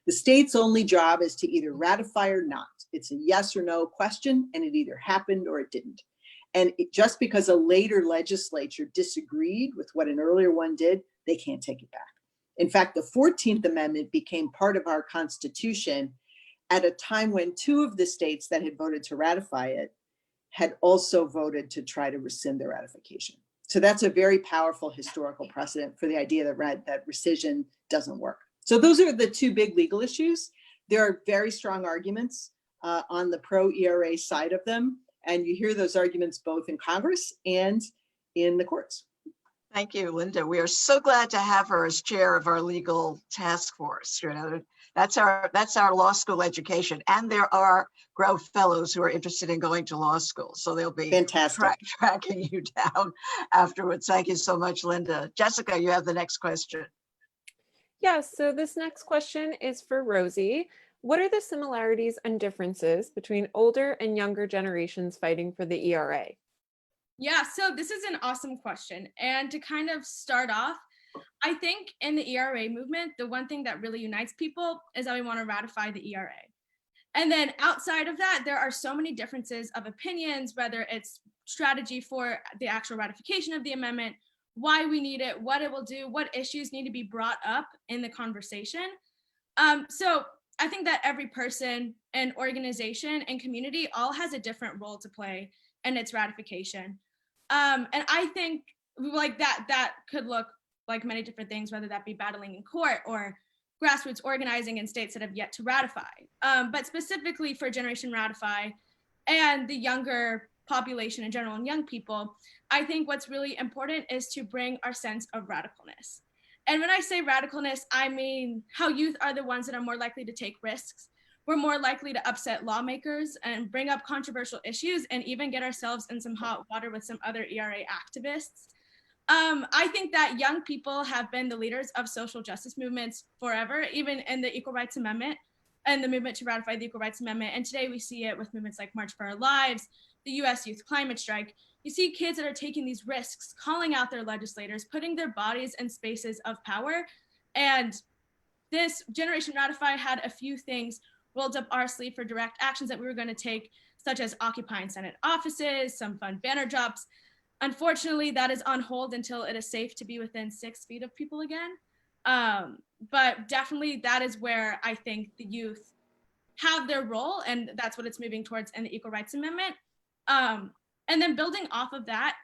The state's only job is to either ratify or not. It's a yes or no question, and it either happened or it didn't. And just because a later legislature disagreed with what an earlier one did, they can't take it back. In fact, the 14th Amendment became part of our Constitution at a time when 2 of the states that had voted to ratify it had also voted to try to rescind their ratification. So that's a very powerful historical precedent for the idea that rescission doesn't work. So those are the 2 big legal issues. There are very strong arguments on the pro-ERA side of them, and you hear those arguments both in Congress and in the courts. Thank you, Linda. We are so glad to have her as chair of our legal task force. You know, that's our law school education, and there are Grove Fellows who are interested in going to law school, so they'll be tracking you down afterwards. Thank you so much, Linda. Jessica, you have the next question. Yes, so this next question is for Rosie. What are the similarities and differences between older and younger generations fighting for the ERA? Yeah, so this is an awesome question. And to kind of start off, I think in the ERA movement, the one thing that really unites people is that we want to ratify the ERA. And then outside of that, there are so many differences of opinions, whether it's strategy for the actual ratification of the amendment, why we need it, what it will do, what issues need to be brought up in the conversation. So I think that every person and organization and community all has a different role to play in its ratification. And I think like that could look like many different things, whether that be battling in court or grassroots organizing in states that have yet to ratify. But specifically for Generation Ratify and the younger population in general and young people, I think what's really important is to bring our sense of radicalness. And when I say radicalness, I mean how youth are the ones that are more likely to take risks. We're more likely to upset lawmakers and bring up controversial issues and even get ourselves in some hot water with some other ERA activists. I think that young people have been the leaders of social justice movements forever, even in the Equal Rights Amendment and the movement to ratify the Equal Rights Amendment. And today we see it with movements like March for Our Lives, the US Youth Climate Strike. You see kids that are taking these risks, calling out their legislators, putting their bodies in spaces of power. And this Generation Ratify had a few things rolled up our sleeve for direct actions that we were going to take, such as occupying Senate offices, some fund banner drops. Unfortunately, that is on hold until it is safe to be within 6 feet of people again. But definitely that is where I think the youth have their role, and that's what it's moving towards in the Equal Rights Amendment. And then building off of that,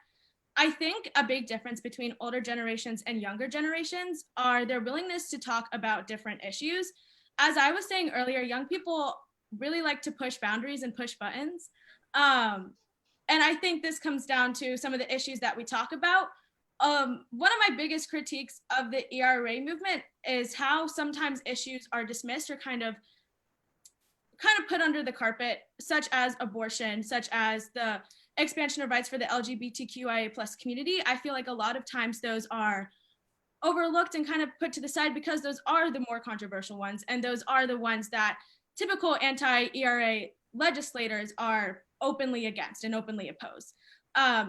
I think a big difference between older generations and younger generations are their willingness to talk about different issues. As I was saying earlier, young people really like to push boundaries and push buttons. And I think this comes down to some of the issues that we talk about. One of my biggest critiques of the ERA movement is how sometimes issues are dismissed or kind of put under the carpet, such as abortion, such as the expansion of rights for the LGBTQIA+ community. I feel like a lot of times those are overlooked and kind of put to the side because those are the more controversial ones, and those are the ones that typical anti-ERA legislators are openly against and openly opposed.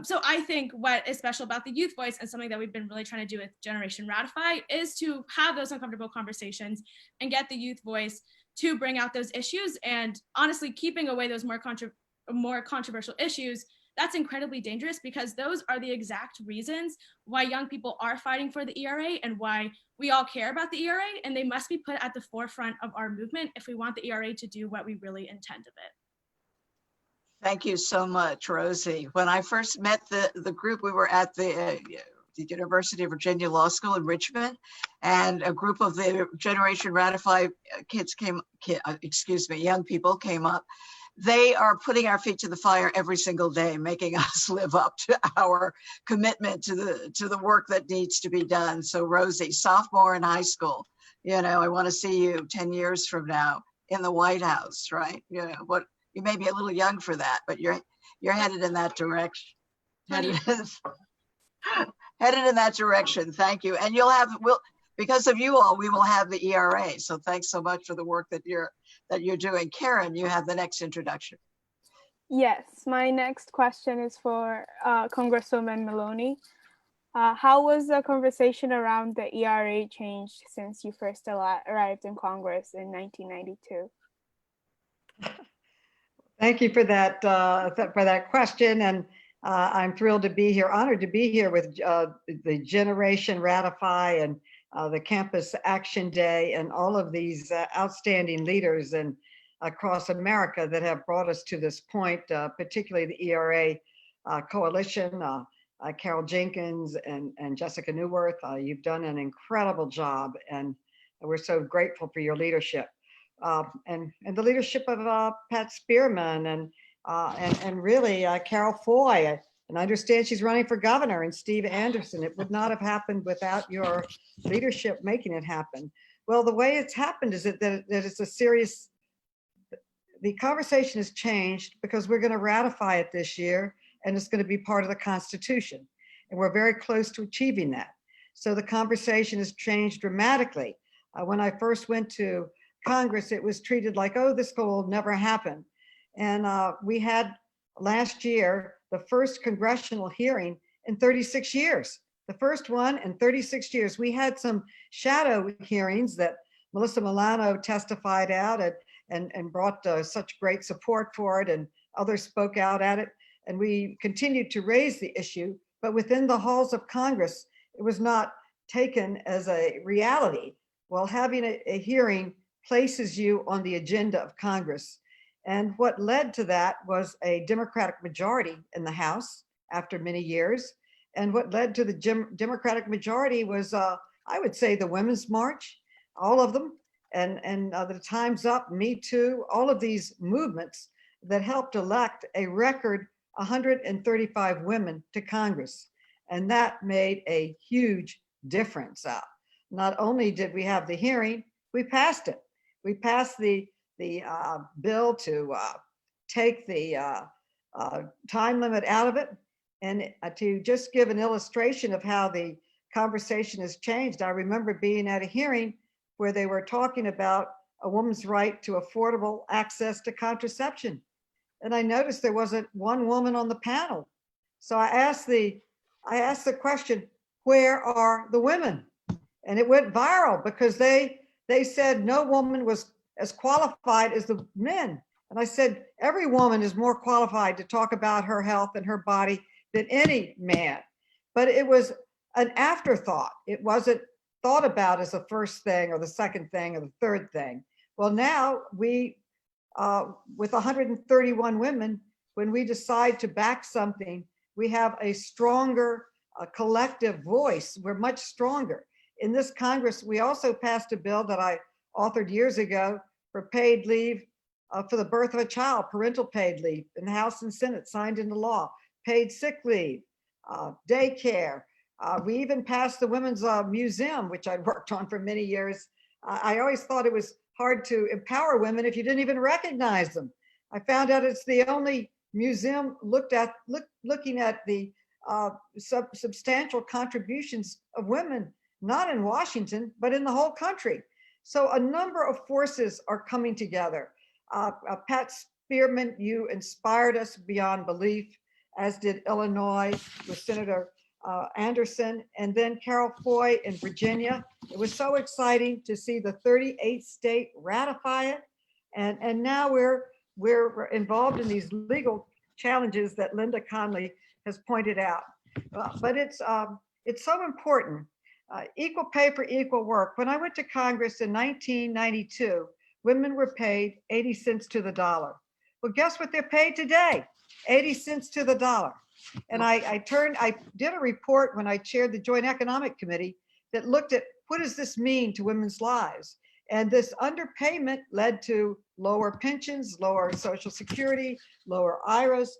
So I think what is special about the youth voice, and something that we've been really trying to do with Generation Ratify, is to have those uncomfortable conversations and get the youth voice to bring out those issues. And honestly, keeping away those more controversial issues, that's incredibly dangerous, because those are the exact reasons why young people are fighting for the ERA and why we all care about the ERA, and they must be put at the forefront of our movement if we want the ERA to do what we really intend of it. Thank you so much, Rosie. When I first met the group, we were at the University of Virginia Law School in Richmond, and a group of the Generation Ratify young people came up. They are putting our feet to the fire every single day, making us live up to our commitment to the work that needs to be done. So Rosie, sophomore in high school, I want to see you 10 years from now in the White House, right? You may be a little young for that, but you're headed in that direction. Headed in that direction. Thank you. And because of you all, we will have the ERA. So thanks so much for the work that you're doing. Karen, you have the next introduction. Yes, my next question is for Congresswoman Maloney. How was the conversation around the ERA changed since you first arrived in Congress in 1992? Thank you for that question, and I'm thrilled to be here, honored to be here with the Generation Ratify and the Campus Action Day and all of these outstanding leaders and across America that have brought us to this point, particularly the ERA Coalition, Carol Jenkins and Jessica Newworth. You've done an incredible job, and we're so grateful for your leadership. And the leadership of Pat Spearman and really Carroll Foy. And I understand she's running for governor, and Steve Andersson. It would not have happened without your leadership making it happen. Well, the way it's happened is that it's a serious, the conversation has changed because we're going to ratify it this year, and it's going to be part of the Constitution. And we're very close to achieving that. So the conversation has changed dramatically. When I first went to Congress, it was treated like, oh, this will never happen. And we had last year the first congressional hearing in 36 years, the first one in 36 years. We had some shadow hearings that Alyssa Milano testified out and brought such great support for it, and others spoke out at it. And we continued to raise the issue, but within the halls of Congress, it was not taken as a reality. Well, having a hearing places you on the agenda of Congress. And what led to that was a Democratic majority in the House after many years. And what led to the Democratic majority was, I would say, the Women's March, all of them, and the Time's Up, Me Too, all of these movements that helped elect a record 135 women to Congress. And that made a huge difference. Not only did we have the hearing, we passed it. We passed the bill to take the time limit out of it. And to just give an illustration of how the conversation has changed, I remember being at a hearing where they were talking about a woman's right to affordable access to contraception. And I noticed there wasn't one woman on the panel. So I asked the question, where are the women? And it went viral because they said no woman was as qualified as the men. And I said, every woman is more qualified to talk about her health and her body than any man. But it was an afterthought. It wasn't thought about as the first thing or the second thing or the third thing. Well, now we, with 131 women, when we decide to back something, we have a stronger collective voice. We're much stronger. In this Congress, we also passed a bill that I authored years ago for paid leave for the birth of a child, parental paid leave in the House and Senate, signed into law, paid sick leave, daycare. We even passed the Women's Museum, which I'd worked on for many years. I always thought it was hard to empower women if you didn't even recognize them. I found out it's the only museum looking at the substantial contributions of women, not in Washington, but in the whole country. So a number of forces are coming together. Pat Spearman, you inspired us beyond belief, as did Illinois with Senator Andersson, and then Carroll Foy in Virginia. It was so exciting to see the 38th state ratify it. And now we're involved in these legal challenges that Linda Conley has pointed out. But it's so important. Equal pay for equal work. When I went to Congress in 1992, women were paid 80 cents to the dollar. Well, guess what they're paid today? 80 cents to the dollar. And I did a report when I chaired the Joint Economic Committee that looked at what does this mean to women's lives? And this underpayment led to lower pensions, lower Social Security, lower IRAs,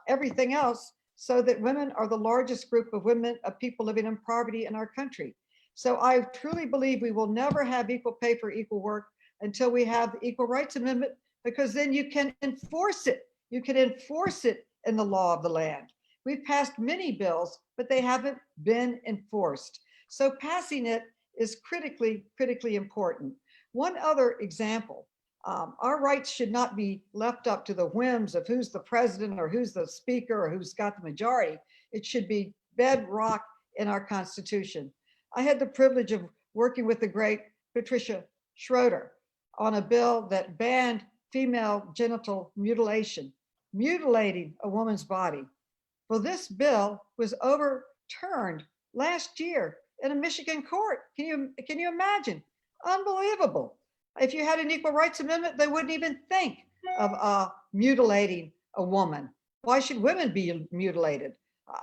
everything else, so that women are the largest group of people living in poverty in our country. So I truly believe we will never have equal pay for equal work until we have the Equal Rights Amendment, because then you can enforce it. You can enforce it in the law of the land. We've passed many bills, but they haven't been enforced. So passing it is critically important. One other example, our rights should not be left up to the whims of who's the president or who's the speaker or who's got the majority. It should be bedrock in our Constitution. I had the privilege of working with the great Patricia Schroeder on a bill that banned female genital mutilation, mutilating a woman's body. Well, this bill was overturned last year in a Michigan court. Can you imagine? Unbelievable. If you had an Equal Rights Amendment, they wouldn't even think of mutilating a woman. Why should women be mutilated?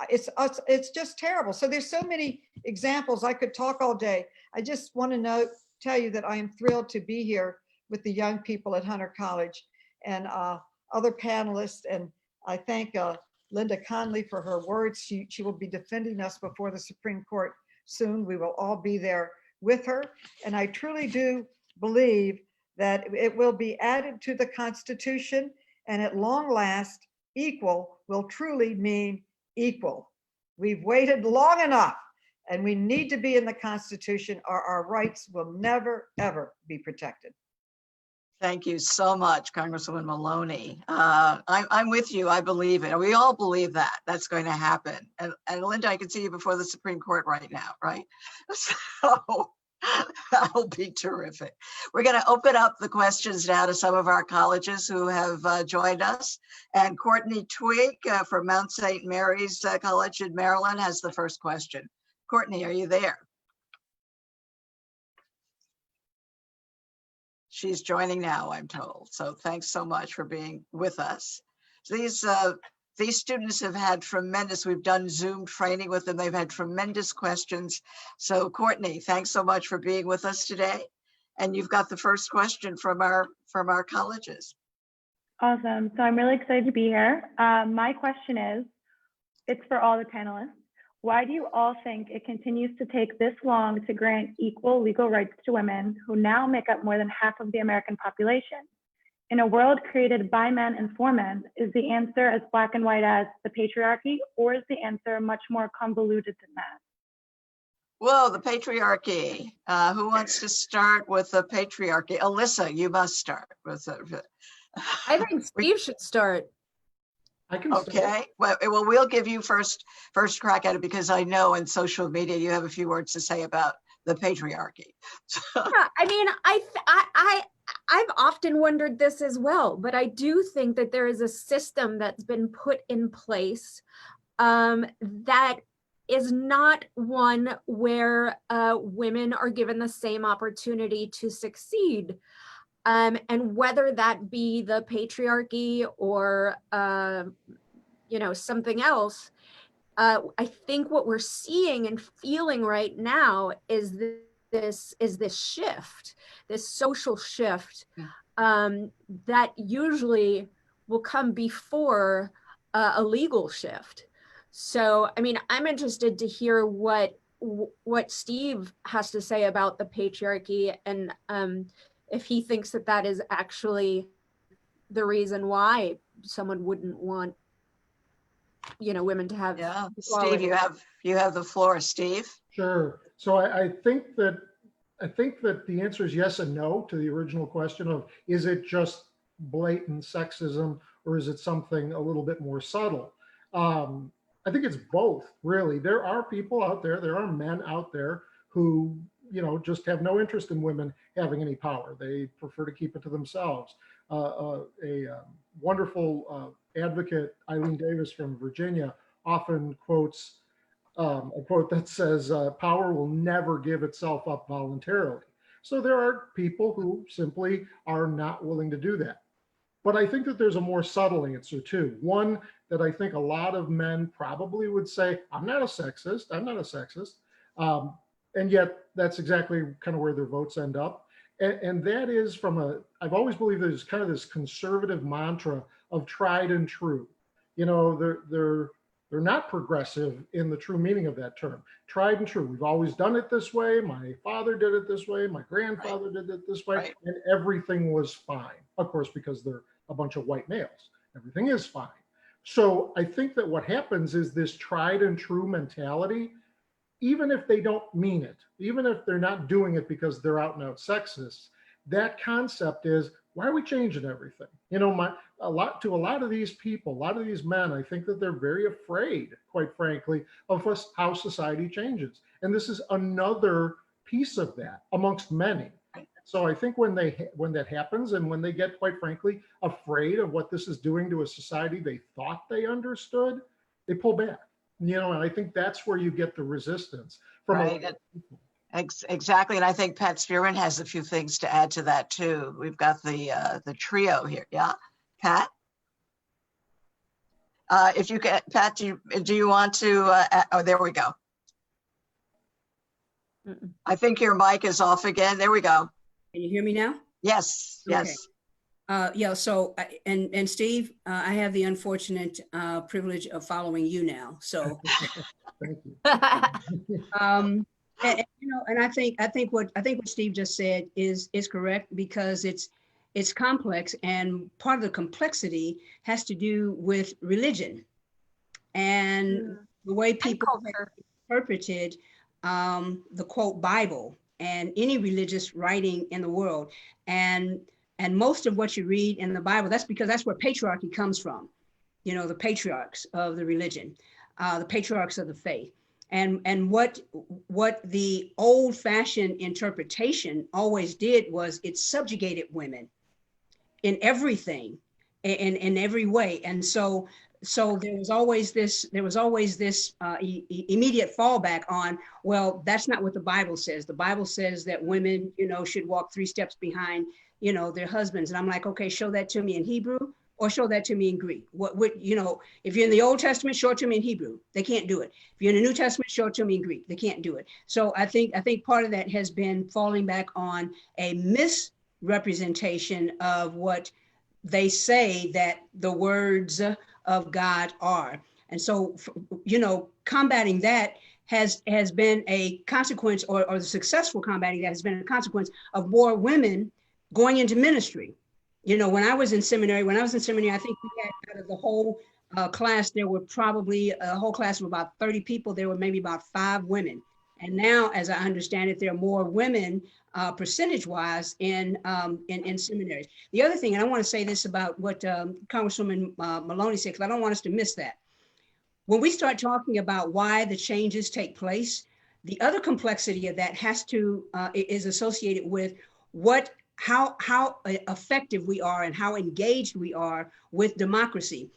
It's just terrible. So there's so many examples. I could talk all day. I just want to tell you that I am thrilled to be here with the young people at Hunter College and other panelists. And I thank Linda Conley for her words. She will be defending us before the Supreme Court soon. We will all be there with her. And I truly do believe that it will be added to the Constitution, and at long last, equal will truly mean equal. We've waited long enough, and we need to be in the Constitution, or our rights will never, ever be protected. Thank you so much, Congresswoman Maloney. I'm with you. I believe it. We all believe that that's going to happen. And Linda, I can see you before the Supreme Court right now, right? So that'll be terrific. We're going to open up the questions now to some of our colleges who have joined us. And Courtney Twig from Mount St. Mary's College in Maryland has the first question. Courtney, are you there? She's joining now, I'm told. So thanks so much for being with us. These students have had tremendous, we've done Zoom training with them. They've had tremendous questions. So Courtney, thanks so much for being with us today. And you've got the first question from our colleges. Awesome. So I'm really excited to be here. My question is, it's for all the panelists. Why do you all think it continues to take this long to grant equal legal rights to women who now make up more than half of the American population? In a world created by men and for men, is the answer as black and white as the patriarchy, or is the answer much more convoluted than that? Whoa, the patriarchy. Who wants to start with the patriarchy? Alyssa, you must start with it. I think Steve should start. I can Okay, well, we'll give you first crack at it, because I know in social media you have a few words to say about the patriarchy. Yeah, I mean, I've often wondered this as well, but I do think that there is a system that's been put in place that is not one where women are given the same opportunity to succeed. And whether that be the patriarchy or something else, I think what we're seeing and feeling right now is this shift, this social shift that usually will come before a legal shift. So, I mean, I'm interested to hear what Steve has to say about the patriarchy, and if he thinks that that is actually the reason why someone wouldn't want, women to have. Yeah, equality. Steve, you have the floor, Steve. Sure. So I think that the answer is yes and no to the original question of, is it just blatant sexism or is it something a little bit more subtle? I think it's both, really. There are people out there, there are men out there who, just have no interest in women having any power. They prefer to keep it to themselves. A wonderful advocate, Eileen Davis from Virginia, often quotes a quote that says, power will never give itself up voluntarily. So there are people who simply are not willing to do that. But I think that there's a more subtle answer too. One that I think a lot of men probably would say, I'm not a sexist, I'm not a sexist. And yet that's exactly kind of where their votes end up. And that is I've always believed there's kind of this conservative mantra of tried and true. They're not progressive in the true meaning of that term. Tried and true. We've always done it this way. My father did it this way. My grandfather did it this way. And everything was fine. Of course, because they're a bunch of white males. Everything is fine. So I think that what happens is this tried and true mentality, even if they don't mean it, even if they're not doing it because they're out and out sexists, that concept is, why are we changing everything? A lot of these people, a lot of these men, I think that they're very afraid, quite frankly, of how society changes. And this is another piece of that amongst many. So I think when that happens and when they get, quite frankly, afraid of what this is doing to a society they thought they understood, they pull back. And I think that's where you get the resistance from. Right. Exactly. And I think Pat Spearman has a few things to add to that too. We've got the trio here. Yeah, Pat? If you can, Pat, do you want to, oh, there we go. I think your mic is off again. There we go. Can you hear me now? Yes, yes. Okay. Yeah, so, and Steve, I have the unfortunate privilege of following you now, so. Thank you. And I think what Steve just said is correct, because it's complex, and part of the complexity has to do with religion and the way people have interpreted the quote Bible and any religious writing in the world. And most of what you read in the Bible, that's because that's where patriarchy comes from. The patriarchs of the religion, the patriarchs of the faith. And what the old-fashioned interpretation always did was it subjugated women in everything, in every way. And so there was always this immediate fallback on, well, that's not what the Bible says. The Bible says that women, should walk 3 steps behind, their husbands. And I'm like, okay, show that to me in Hebrew or show that to me in Greek. If you're in the Old Testament, show it to me in Hebrew. They can't do it. If you're in the New Testament, show it to me in Greek. They can't do it. So I think part of that has been falling back on a misrepresentation of what they say that the words of God are. And so, combating that has been a consequence, or the successful combating that has been a consequence of more women going into ministry. When I was in seminary, I think we had, out of the whole class, there were probably a whole class of about 30 people. There were maybe about 5 women. And now, as I understand it, there are more women percentage-wise in seminaries. The other thing, and I want to say this about what Congresswoman Maloney said, because I don't want us to miss that. When we start talking about why the changes take place, the other complexity of that is associated with what how effective we are and how engaged we are with democracy.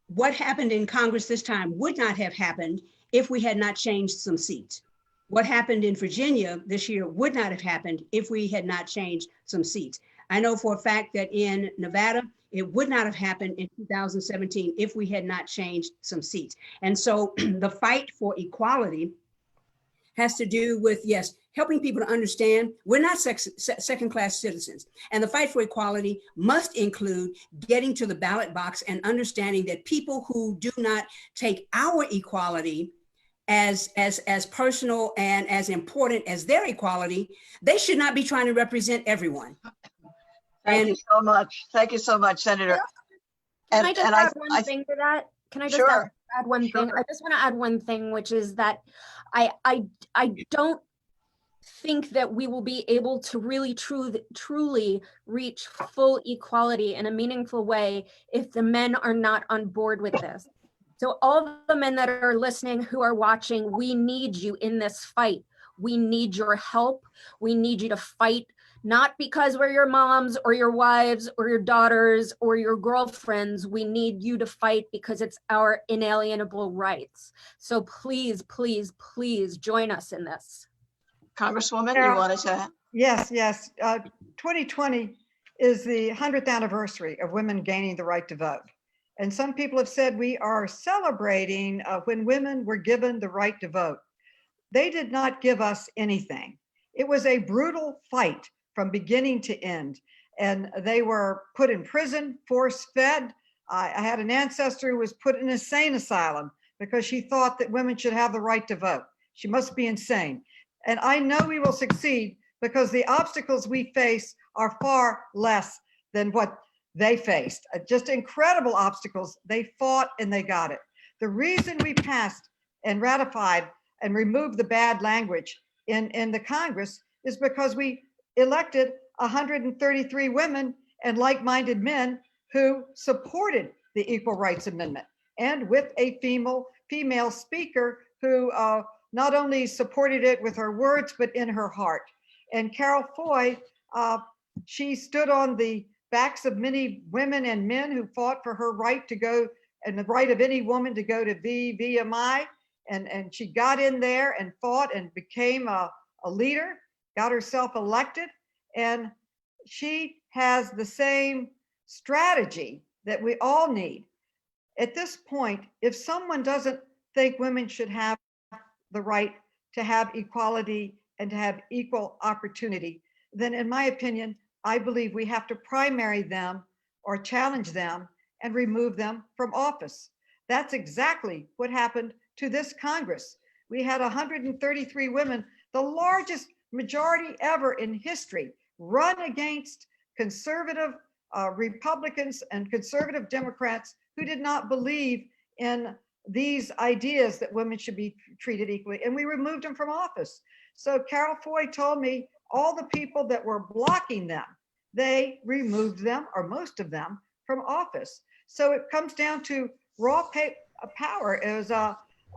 What happened in Congress this time would not have happened if we had not changed some seats. What happened in Virginia this year would not have happened if we had not changed some seats. I know for a fact that in Nevada, it would not have happened in 2017 if we had not changed some seats. And so the fight for equality has to do with, yes, helping people to understand we're not second-class citizens. And the fight for equality must include getting to the ballot box and understanding that people who do not take our equality as personal and as important as their equality, they should not be trying to represent everyone. Thank you so much. Thank you so much, Senator. Can I just add one thing to that? Can I just add one thing? Sure. I just want to add one thing, which is that I don't think that we will be able to really truly reach full equality in a meaningful way if the men are not on board with this. So all the men that are listening, who are watching, we need you in this fight. We need your help. We need you to fight, not because we're your moms or your wives or your daughters or your girlfriends. We need you to fight because it's our inalienable rights. So please, please, please join us in this. Congresswoman, you wanted to? Yes. 2020 is the 100th anniversary of women gaining the right to vote. And some people have said we are celebrating when women were given the right to vote. They did not give us anything. It was a brutal fight from beginning to end. And they were put in prison, force-fed. I had an ancestor who was put in an insane asylum because she thought that women should have the right to vote. She must be insane. And I know we will succeed because the obstacles we face are far less than what they faced. Just incredible obstacles. They fought and they got it. The reason we passed and ratified and removed the bad language in the Congress is because we elected 133 women and like-minded men who supported the Equal Rights Amendment, and with a female speaker who not only supported it with her words, but in her heart. And Carroll Foy, she stood on the backs of many women and men who fought for her right to go, and the right of any woman to go to VMI. And she got in there and fought and became a leader, got herself elected. And she has the same strategy that we all need. At this point, if someone doesn't think women should have the right to have equality and to have equal opportunity, then in my opinion, I believe we have to primary them or challenge them and remove them from office. That's exactly what happened to this Congress. We had 133 women, the largest majority ever in history, run against conservative Republicans and conservative Democrats who did not believe in these ideas that women should be treated equally, and we removed them from office. So Carroll Foy told me all the people that were blocking them, they removed them, or most of them, from office. So it comes down to raw power.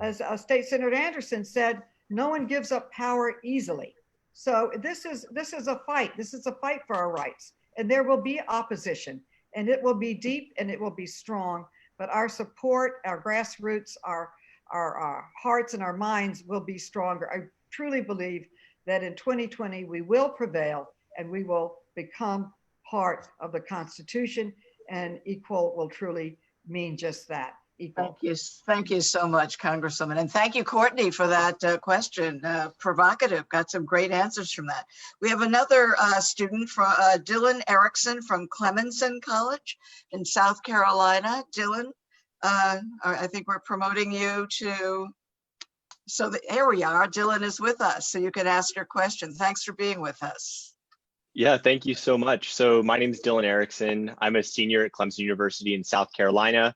As State Senator Andersson said, no one gives up power easily. So this is a fight. This is a fight for our rights, and there will be opposition, and it will be deep and it will be strong. But our support, our grassroots, our hearts and our minds will be stronger. I truly believe that in 2020 we will prevail and we will become part of the Constitution, and equal will truly mean just that. Equal. Thank you so much, Congresswoman. And thank you, Courtney, for that question. Provocative, got some great answers from that. We have another student, from Dylan Erickson from Clemson College in South Carolina. Dylan, I think we're promoting you to, here we are, Dylan is with us, so you can ask your question. Thanks for being with us. Yeah, thank you so much. So my name is Dylan Erickson. I'm a senior at Clemson University in South Carolina.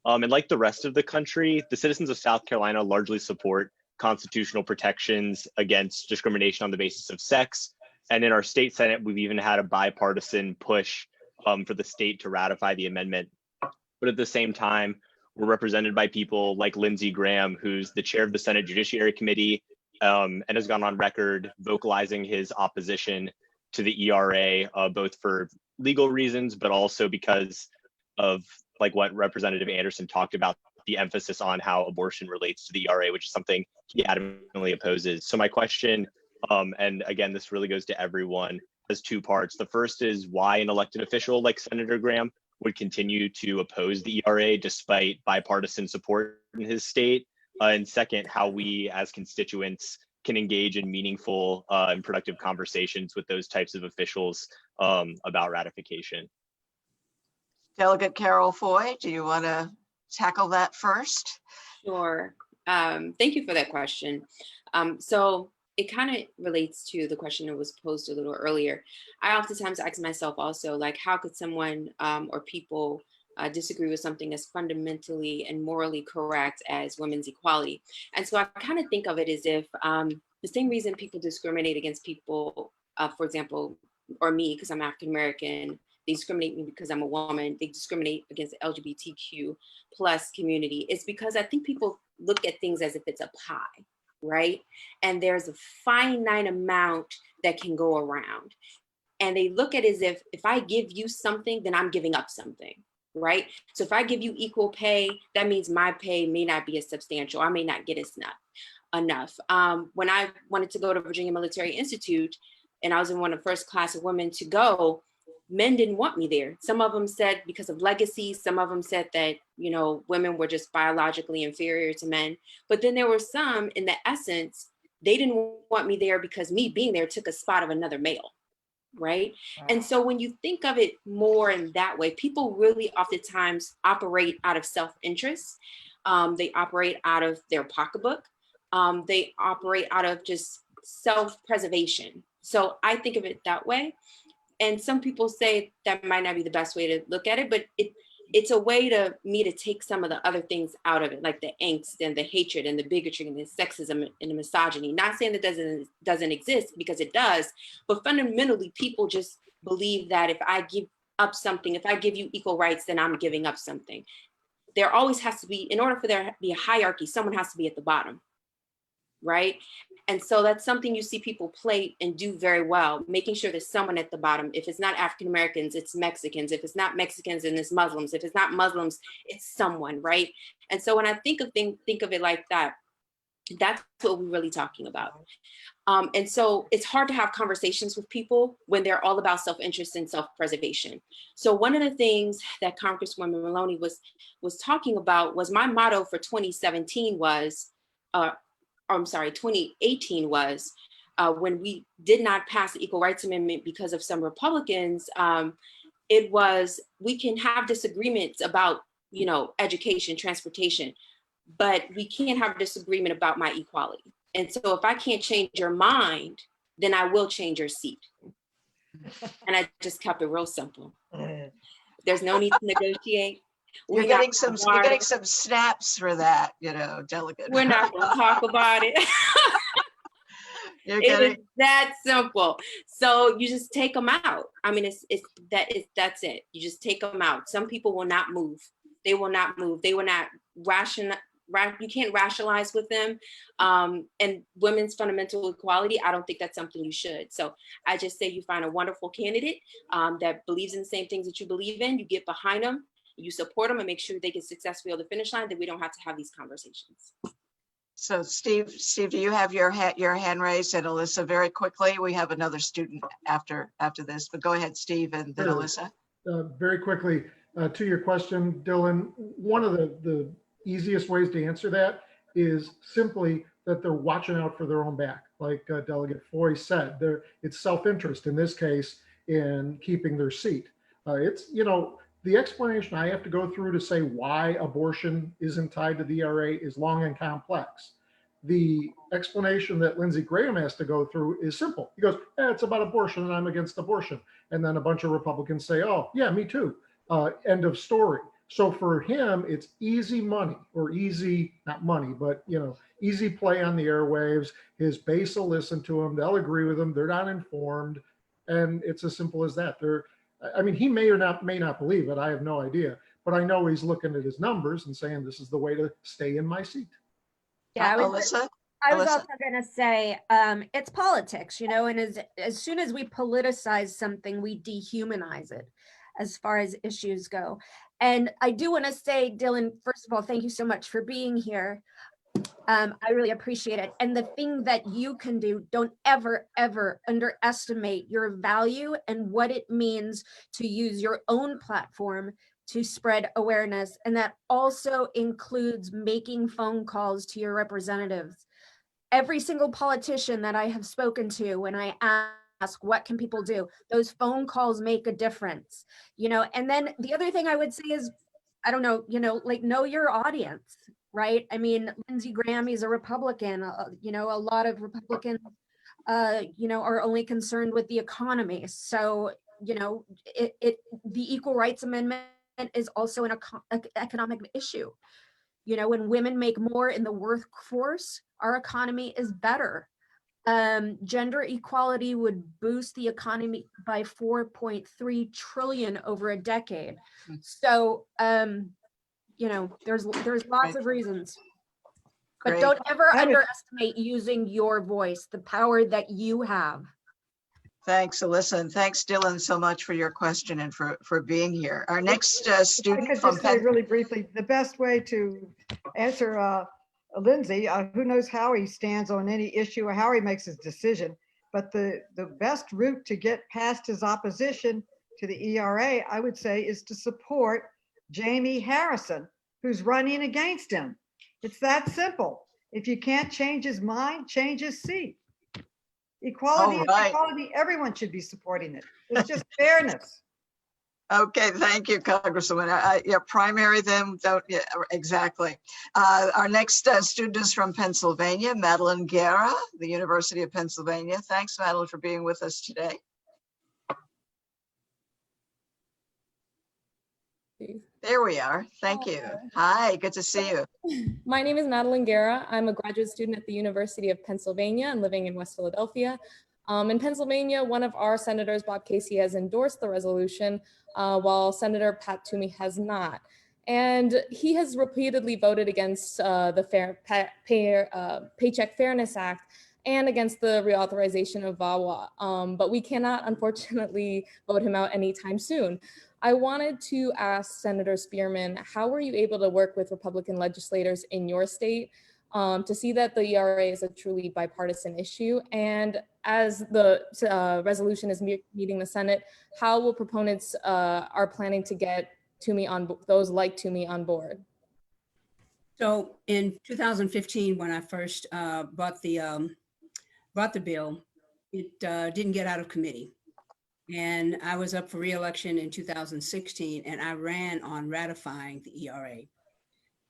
And like the rest of the country, the citizens of South Carolina largely support constitutional protections against discrimination on the basis of sex. And in our state Senate, we've even had a bipartisan push for the state to ratify the amendment. But at the same time, we're represented by people like Lindsey Graham, who's the chair of the Senate Judiciary Committee and has gone on record vocalizing his opposition to the ERA, both for legal reasons, but also because of like what Representative Andersson talked about, the emphasis on how abortion relates to the ERA, which is something he adamantly opposes. So my question, and again, this really goes to everyone, has two parts. The first is why an elected official like Senator Graham would continue to oppose the ERA despite bipartisan support in his state. And second, how we as constituents can engage in meaningful and productive conversations with those types of officials about ratification. Delegate Carroll Foy, do you want to tackle that first? Sure. Thank you for that question. So it kind of relates to the question that was posed a little earlier. I oftentimes ask myself also, like, how could someone or people disagree with something as fundamentally and morally correct as women's equality? And so I kind of think of it as if the same reason people discriminate against people, for example, or me, because I'm African American, they discriminate me because I'm a woman, they discriminate against the LGBTQ plus community. It's because I think people look at things as if it's a pie, right? And there's a finite amount that can go around. And they look at it as if I give you something, then I'm giving up something, right? So if I give you equal pay, that means my pay may not be as substantial. I may not get enough. When I wanted to go to Virginia Military Institute, and I was in one of the first class of women to go, men didn't want me there. Some of them said because of legacy, some of them said that, you know, women were just biologically inferior to men. But then there were some, in the essence, they didn't want me there because me being there took a spot of another male, right? Wow. And so when you think of it more in that way, people really oftentimes operate out of self-interest. They operate out of their pocketbook. They operate out of just self-preservation. So I think of it that way. And some people say that might not be the best way to look at it, but it's a way to me to take some of the other things out of it, like the angst and the hatred and the bigotry and the sexism and the misogyny. Not saying that doesn't exist, because it does, but fundamentally people just believe that if I give up something, if I give you equal rights, then I'm giving up something. There always has to be, in order for there to be a hierarchy, someone has to be at the bottom, right? And so that's something you see people play and do very well, making sure there's someone at the bottom. If it's not African Americans, it's Mexicans. If it's not Mexicans, then it's Muslims. If it's not Muslims, it's someone, right? And so when I think of it like that, that's what we're really talking about. And so it's hard to have conversations with people when they're all about self-interest and self-preservation. So one of the things that Congresswoman Maloney was talking about was, my motto for 2017 was, 2018 was, when we did not pass the Equal Rights Amendment because of some Republicans, it was, we can have disagreements about, you know, education, transportation, but we can't have a disagreement about my equality. And so if I can't change your mind, then I will change your seat. And I just kept it real simple. There's no need to negotiate. You're getting some snaps for that, you know, Delegate. We're not going to talk about it. It is that simple. So you just take them out. I mean, that's it. You just take them out. Some people will not move. They will not move. They will not you can't rationalize with them. And women's fundamental equality, I don't think that's something you should. So I just say you find a wonderful candidate that believes in the same things that you believe in. You get behind them. You support them and make sure they get successfully over the finish line, then we don't have to have these conversations. So Steve, do you have your hand raised? And Alyssa, very quickly, we have another student after this, but go ahead, Steve, and then Alyssa. Very quickly, to your question, Dylan, one of the easiest ways to answer that is simply that they're watching out for their own back. Like Delegate Foy said, it's self-interest in this case in keeping their seat. It's, you know, the explanation I have to go through to say why abortion isn't tied to the ERA is long and complex. The explanation that Lindsey Graham has to go through is simple. He goes, it's about abortion and I'm against abortion. And then a bunch of Republicans say, oh, yeah, me too. End of story. So for him, it's easy money, or easy, not money, but, you know, easy play on the airwaves. His base will listen to him. They'll agree with him. They're not informed. And it's as simple as that. I mean, he may not believe it. I have no idea, but I know he's looking at his numbers and saying, this is the way to stay in my seat. Yeah, Alyssa? I was Alyssa? also going to say, it's politics, you know, and as soon as we politicize something, we dehumanize it as far as issues go. And I do want to say, Dylan, first of all, thank you so much for being here. I really appreciate it. And the thing that you can do, don't ever, ever underestimate your value and what it means to use your own platform to spread awareness. And that also includes making phone calls to your representatives. Every single politician that I have spoken to, when I ask what can people do, those phone calls make a difference, you know. And then the other thing I would say is, I don't know, you know, like, know your audience, right? I mean, Lindsey Graham, he's a Republican, you know, a lot of Republicans, you know, are only concerned with the economy. So, you know, the Equal Rights Amendment is also an economic issue. You know, when women make more in the workforce, our economy is better. Gender equality would boost the economy by 4.3 trillion over a decade. So, you know, there's lots of reasons. But Great. don't ever underestimate using your voice, the power that you have. Thanks, Alyssa, and thanks, Dylan, so much for your question and for being here. Our next student I could from just say really briefly, the best way to answer Lindsay, who knows how he stands on any issue or how he makes his decision, but the best route to get past his opposition to the ERA, I would say, is to support Jamie Harrison, who's running against him. It's that simple. If you can't change his mind, change his seat. Equality is equality. Everyone should be supporting it. It's just fairness. Okay, thank you, Congresswoman. Yeah, primary them, don't, yeah, exactly. Our next student is from Pennsylvania, Madeline Guerra, the University of Pennsylvania. Thanks, Madeline, for being with us today. There we are. Thank you. Hi, good to see you. My name is Madeline Guerra. I'm a graduate student at the University of Pennsylvania and living in West Philadelphia. In Pennsylvania, one of our senators, Bob Casey, has endorsed the resolution, while Senator Pat Toomey has not. And he has repeatedly voted against the Paycheck Fairness Act and against the reauthorization of VAWA. But we cannot, unfortunately, vote him out anytime soon. I wanted to ask Senator Spearman, how were you able to work with Republican legislators in your state to see that the ERA is a truly bipartisan issue? And as the resolution is meeting the Senate, how will proponents are planning to get Toomey on those like Toomey on board? So in 2015, when I first brought the bill, it didn't get out of committee. And I was up for re-election in 2016, and I ran on ratifying the ERA.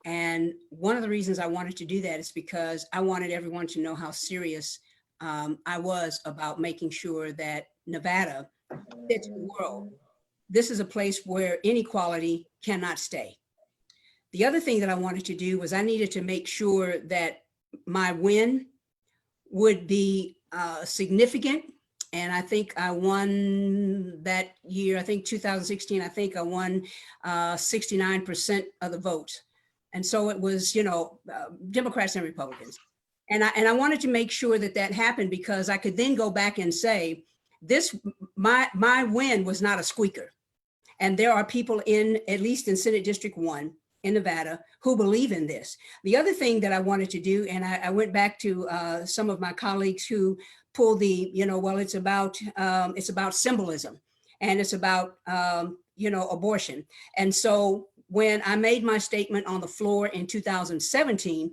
And one of the reasons I wanted to do that is because I wanted everyone to know how serious I was about making sure that Nevada fits the world. This is a place where inequality cannot stay. The other thing that I wanted to do was I needed to make sure that my win would be significant. And I think I won that year, I think 2016, I think I won 69% of the vote. And so it was, you know, Democrats and Republicans. And I wanted to make sure that that happened because I could then go back and say, my win was not a squeaker. And there are people at least in Senate District 1 in Nevada who believe in this. The other thing that I wanted to do, and I went back to some of my colleagues who pull the, you know, well, it's about symbolism and it's about, you know, abortion. And so when I made my statement on the floor in 2017,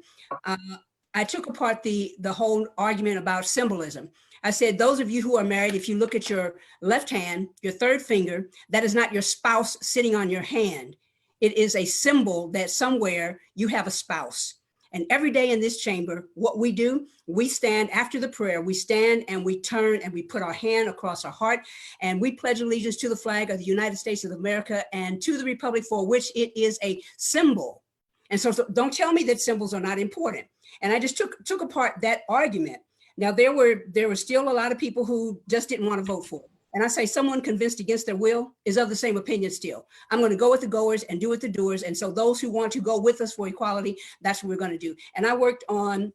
I took apart the whole argument about symbolism. I said, those of you who are married, if you look at your left hand, your third finger, that is not your spouse sitting on your hand. It is a symbol that somewhere you have a spouse. And every day in this chamber, what we do, we stand after the prayer, we stand and we turn and we put our hand across our heart and we pledge allegiance to the flag of the United States of America and to the republic for which it is a symbol. And so don't tell me that symbols are not important. And I just took apart that argument. Now, there were still a lot of people who just didn't want to vote for it. And I say someone convinced against their will is of the same opinion still. I'm going to go with the goers and do with the doers. And so those who want to go with us for equality, that's what we're going to do. And I worked on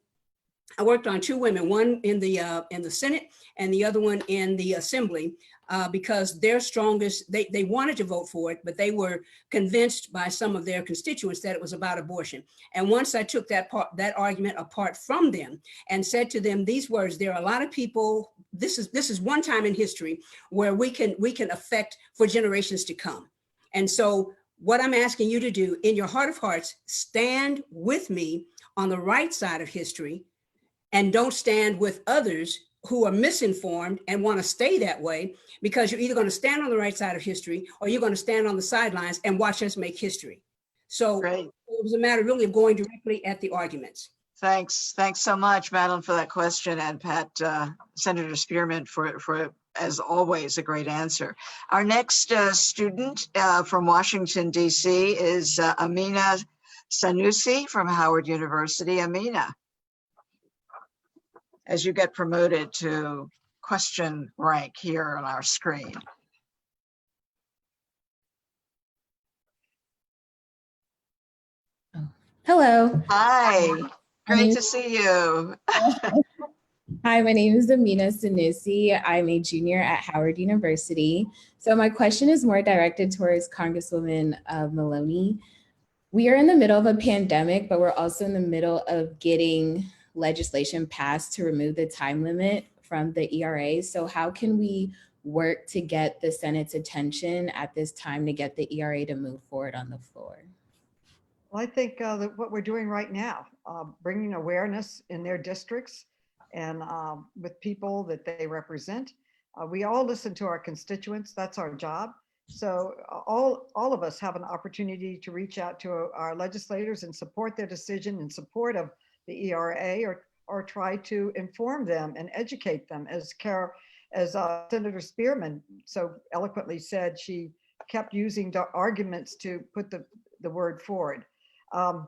I worked on two women, one in the Senate and the other one in the Assembly, because their strongest, they wanted to vote for it, but they were convinced by some of their constituents that it was about abortion. And once I took that argument apart from them and said to them these words, there are a lot of people, this is one time in history where we can affect for generations to come. And so what I'm asking you to do, in your heart of hearts, stand with me on the right side of history, and don't stand with others who are misinformed and want to stay that way, because you're either going to stand on the right side of history or you're going to stand on the sidelines and watch us make history. So it was a matter really of going directly at the arguments. Thanks so much, Madeline, for that question, and Pat, Senator Spearman for as always, a great answer. Our next student from Washington, D.C. is Amina Sanusi from Howard University. Amina, as you get promoted to question rank here on our screen. Hello. Hi, great to see you. Hi, my name is Amina Sanusi. I'm a junior at Howard University. So my question is more directed towards Congresswoman Maloney. We are in the middle of a pandemic, but we're also in the middle of getting legislation passed to remove the time limit from the ERA. So how can we work to get the Senate's attention at this time to get the ERA to move forward on the floor? Well, I think that what we're doing right now, bringing awareness in their districts and with people that they represent. We all listen to our constituents. That's our job. So all of us have an opportunity to reach out to our legislators and support their decision in support of the ERA, or try to inform them and educate them. As Senator Spearman so eloquently said, she kept using the arguments to put the word forward. I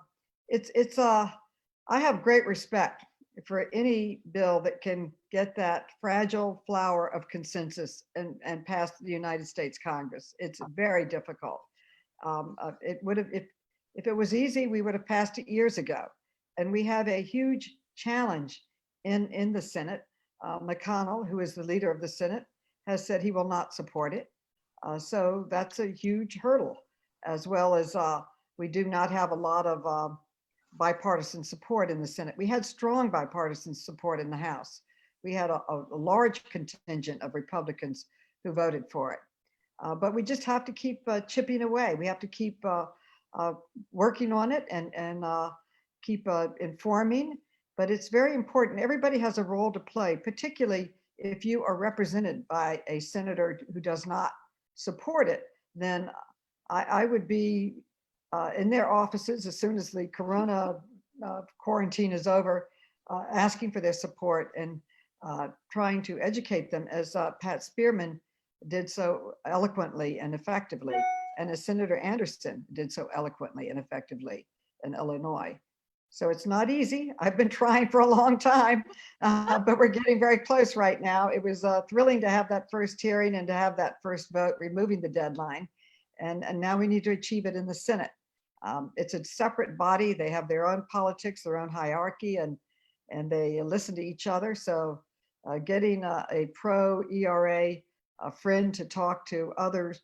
have great respect for any bill that can get that fragile flower of consensus and pass the United States Congress. It's very difficult. It would have, if it was easy, we would have passed it years ago. And we have a huge challenge in the Senate. McConnell, who is the leader of the Senate, has said he will not support it. So that's a huge hurdle, as well as we do not have a lot of bipartisan support in the Senate. We had strong bipartisan support in the House. We had a large contingent of Republicans who voted for it. But we just have to keep chipping away. We have to keep working on it and keep informing. But it's very important. Everybody has a role to play, particularly if you are represented by a senator who does not support it. Then I would be in their offices as soon as the corona quarantine is over, asking for their support and trying to educate them, as Pat Spearman did so eloquently and effectively, and as Senator Andersson did so eloquently and effectively in Illinois. So it's not easy. I've been trying for a long time, but we're getting very close right now. It was thrilling to have that first hearing and to have that first vote removing the deadline. And now we need to achieve it in the Senate. It's a separate body. They have their own politics, their own hierarchy, and they listen to each other. So getting a pro-ERA friend to talk to other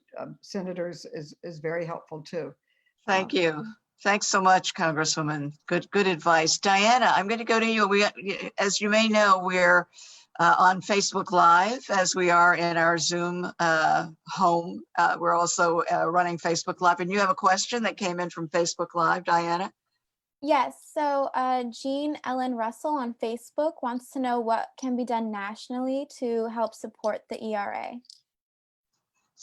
senators is very helpful too. Thank you. Thanks so much, Congresswoman. Good advice. Diana, I'm going to go to you. As you may know, we're on Facebook Live, as we are in our Zoom home. We're also running Facebook Live, and you have a question that came in from Facebook Live, Diana? Yes, so Jean Ellen Russell on Facebook wants to know what can be done nationally to help support the ERA.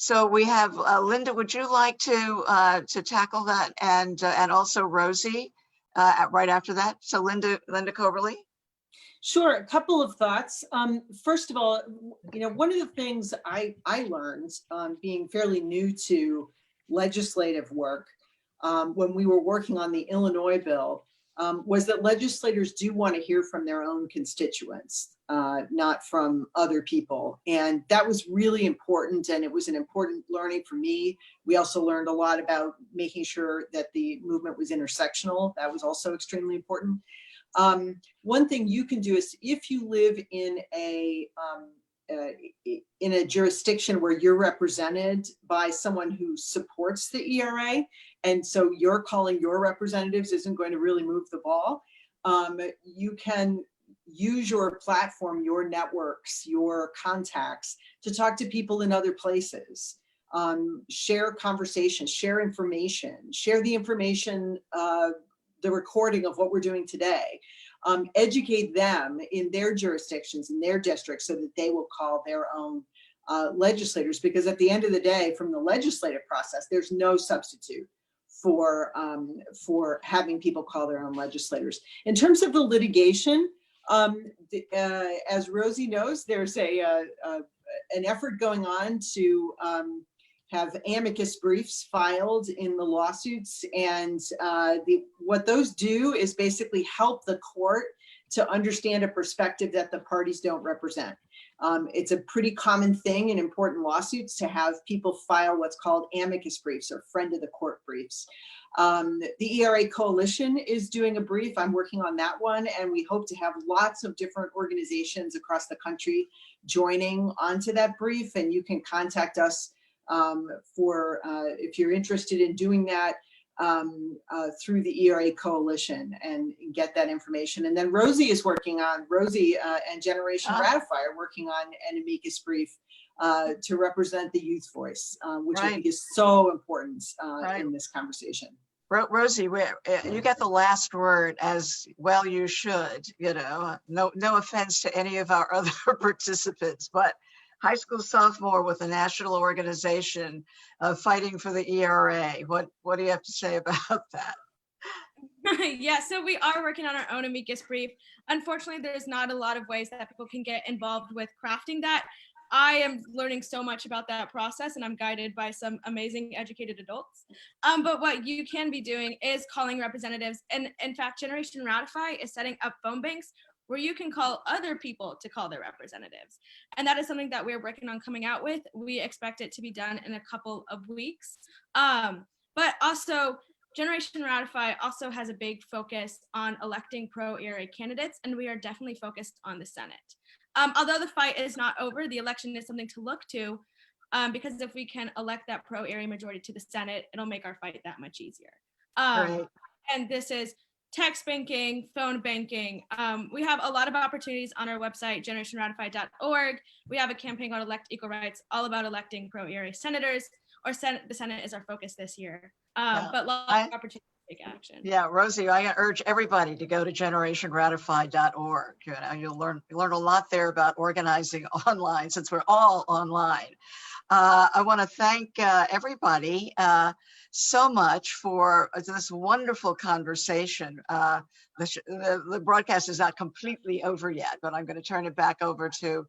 So we have Linda. Would you like to tackle that, and also Rosie right after that? So Linda Coberly. Sure, a couple of thoughts. First of all, one of the things I learned being fairly new to legislative work when we were working on the Illinois bill was that legislators do want to hear from their own constituents, not from other people. And that was really important. And it was an important learning for me. We also learned a lot about making sure that the movement was intersectional. That was also extremely important. One thing you can do is if you live in a jurisdiction where you're represented by someone who supports the ERA, and so you're calling your representatives isn't going to really move the ball, you can use your platform, your networks, your contacts to talk to people in other places. Share conversations, share information, share the information, the recording of what we're doing today. Educate them in their jurisdictions, in their districts, so that they will call their own legislators, because at the end of the day, from the legislative process, there's no substitute for having people call their own legislators. In terms of the litigation, as Rosie knows, there's an effort going on to have amicus briefs filed in the lawsuits, and what those do is basically help the court to understand a perspective that the parties don't represent. It's a pretty common thing in important lawsuits to have people file what's called amicus briefs or friend of the court briefs. The ERA Coalition is doing a brief. I'm working on that one, and we hope to have lots of different organizations across the country joining onto that brief, and you can contact us if you're interested in doing that through the ERA Coalition and get that information. And then Rosie and Generation Ratify are working on an amicus brief to represent the youth voice, which I think is so important in this conversation. Rosie, you get the last word, as well you should, no offense to any of our other participants, but high school sophomore with a national organization fighting for the ERA. What do you have to say about that? Yeah, so we are working on our own amicus brief. Unfortunately, there's not a lot of ways that people can get involved with crafting that. I am learning so much about that process, and I'm guided by some amazing educated adults. But what you can be doing is calling representatives. And in fact, Generation Ratify is setting up phone banks where you can call other people to call their representatives. And that is something that we're working on coming out with. We expect it to be done in a couple of weeks. But also, Generation Ratify also has a big focus on electing pro-ERA candidates, and we are definitely focused on the Senate. Although the fight is not over, the election is something to look to, because if we can elect that pro-ERA majority to the Senate, it'll make our fight that much easier. And this is text banking, phone banking. We have a lot of opportunities on our website, generationratify.org. We have a campaign called Elect Equal Rights, all about electing pro-ERA senators, or the Senate is our focus this year. But lots of opportunities to take action. Yeah, Rosie, I urge everybody to go to generationratify.org. You'll learn a lot there about organizing online, since we're all online. I want to thank everybody so much for this wonderful conversation. The broadcast is not completely over yet, but I'm going to turn it back over to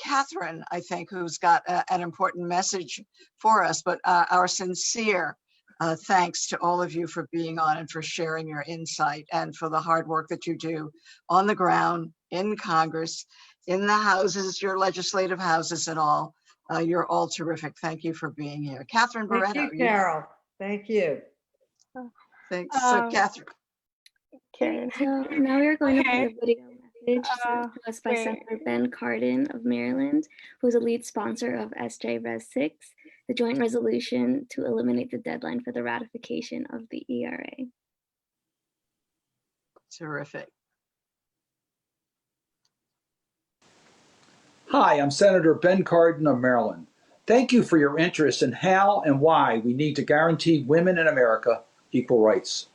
Catherine, I think, who's got an important message for us. But our sincere thanks to all of you for being on and for sharing your insight and for the hard work that you do on the ground, in Congress, in the houses, your legislative houses and all. You're all terrific. Thank you for being here. Catherine Barretto. Thank you, Carol. Thank you. Thanks. So Catherine. Okay, so now we are going to play a video message sent to us by Senator Ben Cardin of Maryland, who is a lead sponsor of SJ Res 6, the joint resolution to eliminate the deadline for the ratification of the ERA. Terrific. Hi, I'm Senator Ben Cardin of Maryland. Thank you for your interest in how and why we need to guarantee women in America equal rights.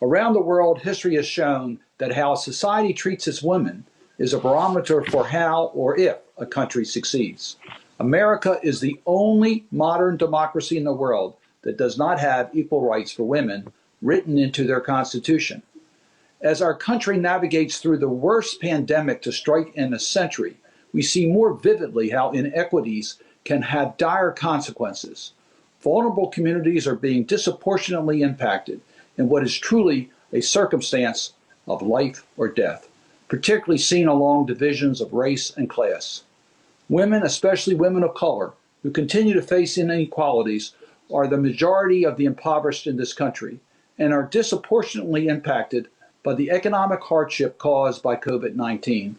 Around the world, history has shown that how a society treats its women is a barometer for how or if a country succeeds. America is the only modern democracy in the world that does not have equal rights for women written into their Constitution. As our country navigates through the worst pandemic to strike in a century, we see more vividly how inequities can have dire consequences. Vulnerable communities are being disproportionately impacted in what is truly a circumstance of life or death, particularly seen along divisions of race and class. Women, especially women of color, who continue to face inequalities, are the majority of the impoverished in this country and are disproportionately impacted by the economic hardship caused by COVID-19.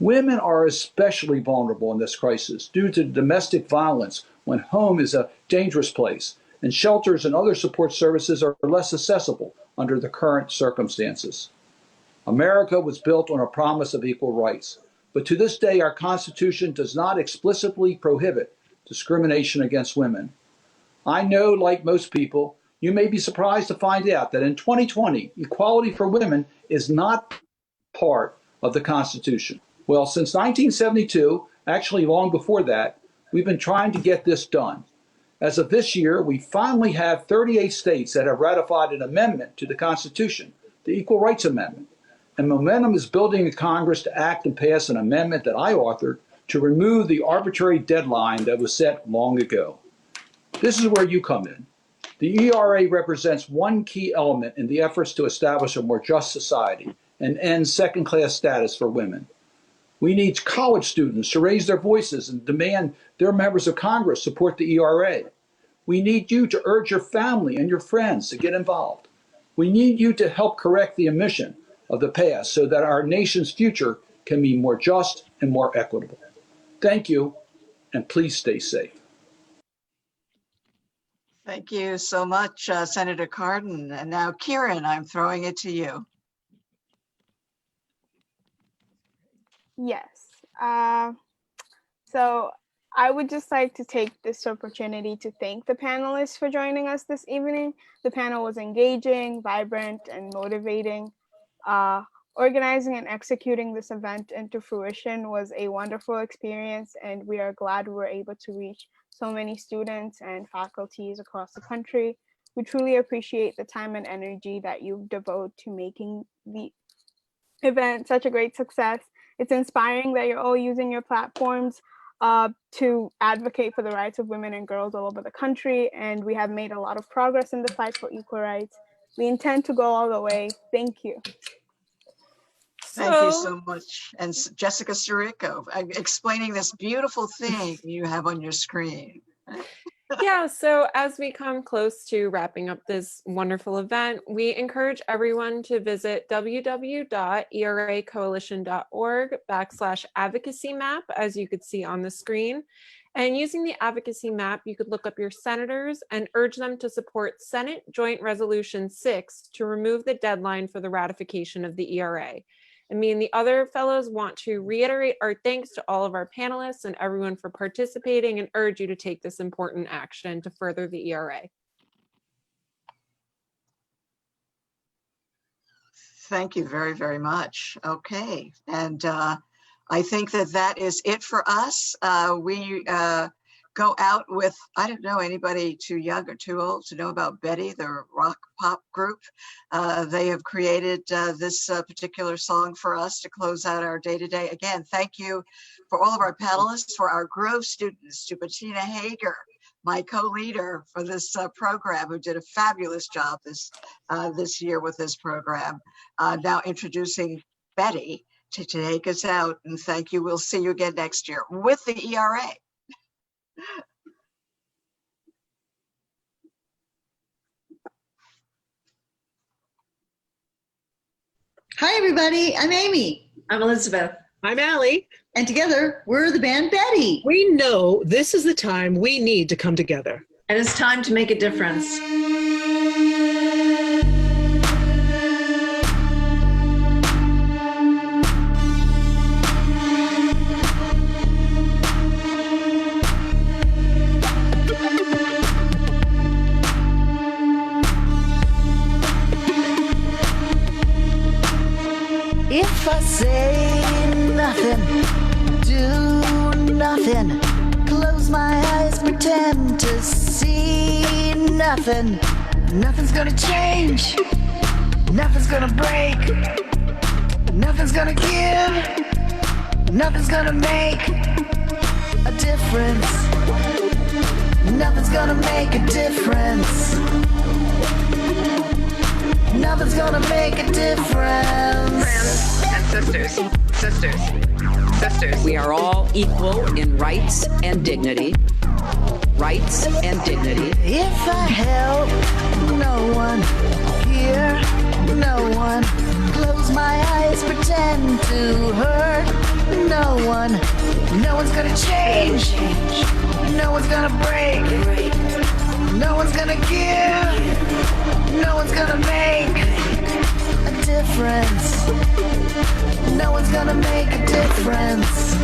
Women are especially vulnerable in this crisis due to domestic violence when home is a dangerous place and shelters and other support services are less accessible under the current circumstances. America was built on a promise of equal rights, but to this day our Constitution does not explicitly prohibit discrimination against women. I know, like most people, you may be surprised to find out that in 2020, equality for women is not part of the Constitution. Well, since 1972, actually long before that, we've been trying to get this done. As of this year, we finally have 38 states that have ratified an amendment to the Constitution, the Equal Rights Amendment. And momentum is building in Congress to act and pass an amendment that I authored to remove the arbitrary deadline that was set long ago. This is where you come in. The ERA represents one key element in the efforts to establish a more just society and end second-class status for women. We need college students to raise their voices and demand their members of Congress support the ERA. We need you to urge your family and your friends to get involved. We need you to help correct the omission of the past so that our nation's future can be more just and more equitable. Thank you, and please stay safe. Thank you so much, Senator Cardin. And now, Kieran, I'm throwing it to you. Yes. So I would just like to take this opportunity to thank the panelists for joining us this evening. The panel was engaging, vibrant, and motivating. Organizing and executing this event into fruition was a wonderful experience, and we are glad we were able to reach so many students and faculties across the country. We truly appreciate the time and energy that you devote to making the event such a great success. It's inspiring that you're all using your platforms to advocate for the rights of women and girls all over the country, and we have made a lot of progress in the fight for equal rights. We intend to go all the way. Thank you. Thank you so much. And Jessica Sirico, explaining this beautiful thing you have on your screen. Yeah, so as we come close to wrapping up this wonderful event, we encourage everyone to visit www.eracoalition.org/advocacy map, as you could see on the screen. And using the advocacy map, you could look up your senators and urge them to support Senate Joint Resolution 6 to remove the deadline for the ratification of the ERA. And me and the other fellows want to reiterate our thanks to all of our panelists and everyone for participating and urge you to take this important action to further the ERA. Thank you very, very much. Okay, and I think that is it for us. We go out with, I don't know, anybody too young or too old to know about Betty, the rock pop group. They have created this particular song for us to close out our day today. Again, thank you for all of our panelists, for our Grove students, to Bettina Hager, my co-leader for this program, who did a fabulous job this year with this program. Now introducing Betty to take us out, and thank you. We'll see you again next year with the ERA. Hi, everybody. I'm Amy. I'm Elizabeth. I'm Allie. And together, we're the band Betty. We know this is the time we need to come together. And it's time to make a difference. If I say nothing, do nothing, close my eyes, pretend to see nothing, nothing's gonna change, nothing's gonna break, nothing's gonna give, nothing's gonna make a difference, nothing's gonna make a difference. Nothing's gonna make a difference. Friends and sisters, we are all equal in rights and dignity. Rights and dignity. If I help no one, hear no one, No one's gonna change. No one's gonna break. No one's gonna give. No one's gonna make a difference. No one's gonna make a difference.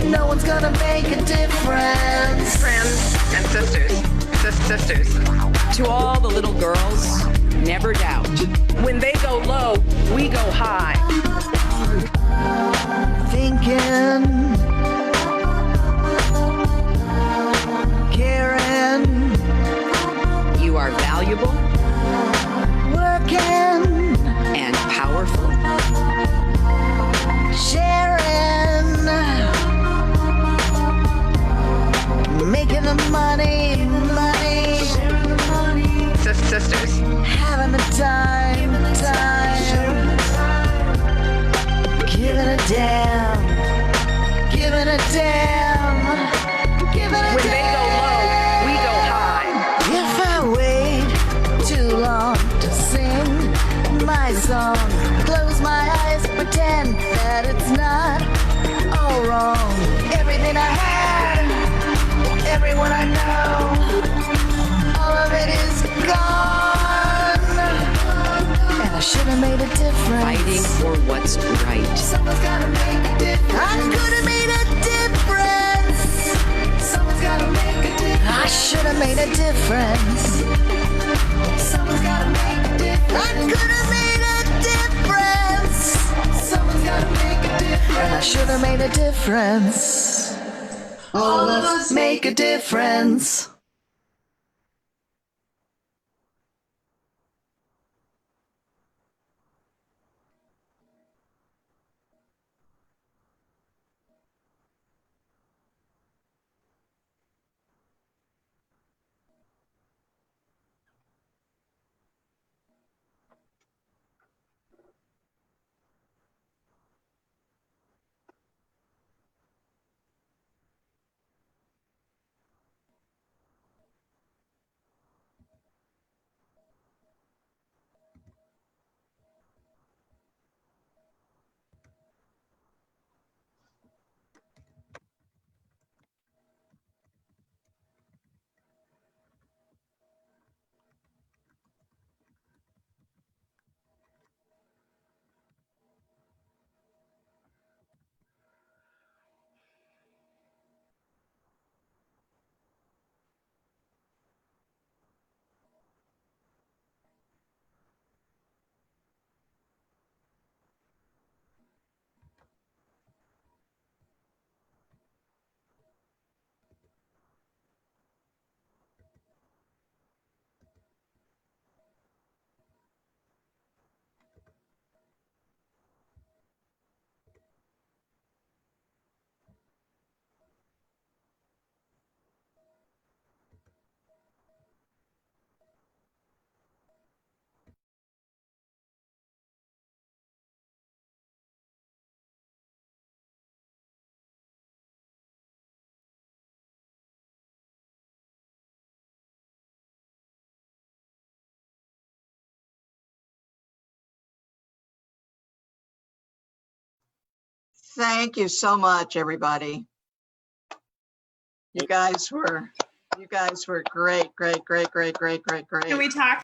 No one's gonna make a difference. Friends and sisters. To all the little girls, never doubt. When they go low, we go high. Thinking, caring, You are valuable working, and powerful. sharing, making the money. Sisters. Having the time. Giving a damn. Giving a damn. When they go low, we go high. If I wait too long to sing my song, close my eyes, pretend that it's not all wrong. Everything I had, everyone I know, all of it is gone. And I should have made a difference. Fighting for what's right. Someone's gotta make a difference. I could have made a difference. Someone's gotta make a difference. I should have made a difference. Someone's gotta make a difference. I could have made a difference. Someone's gotta make a difference. And I should have made a difference. All of us make a difference. Thank you so much, everybody. You guys were great. Can we talk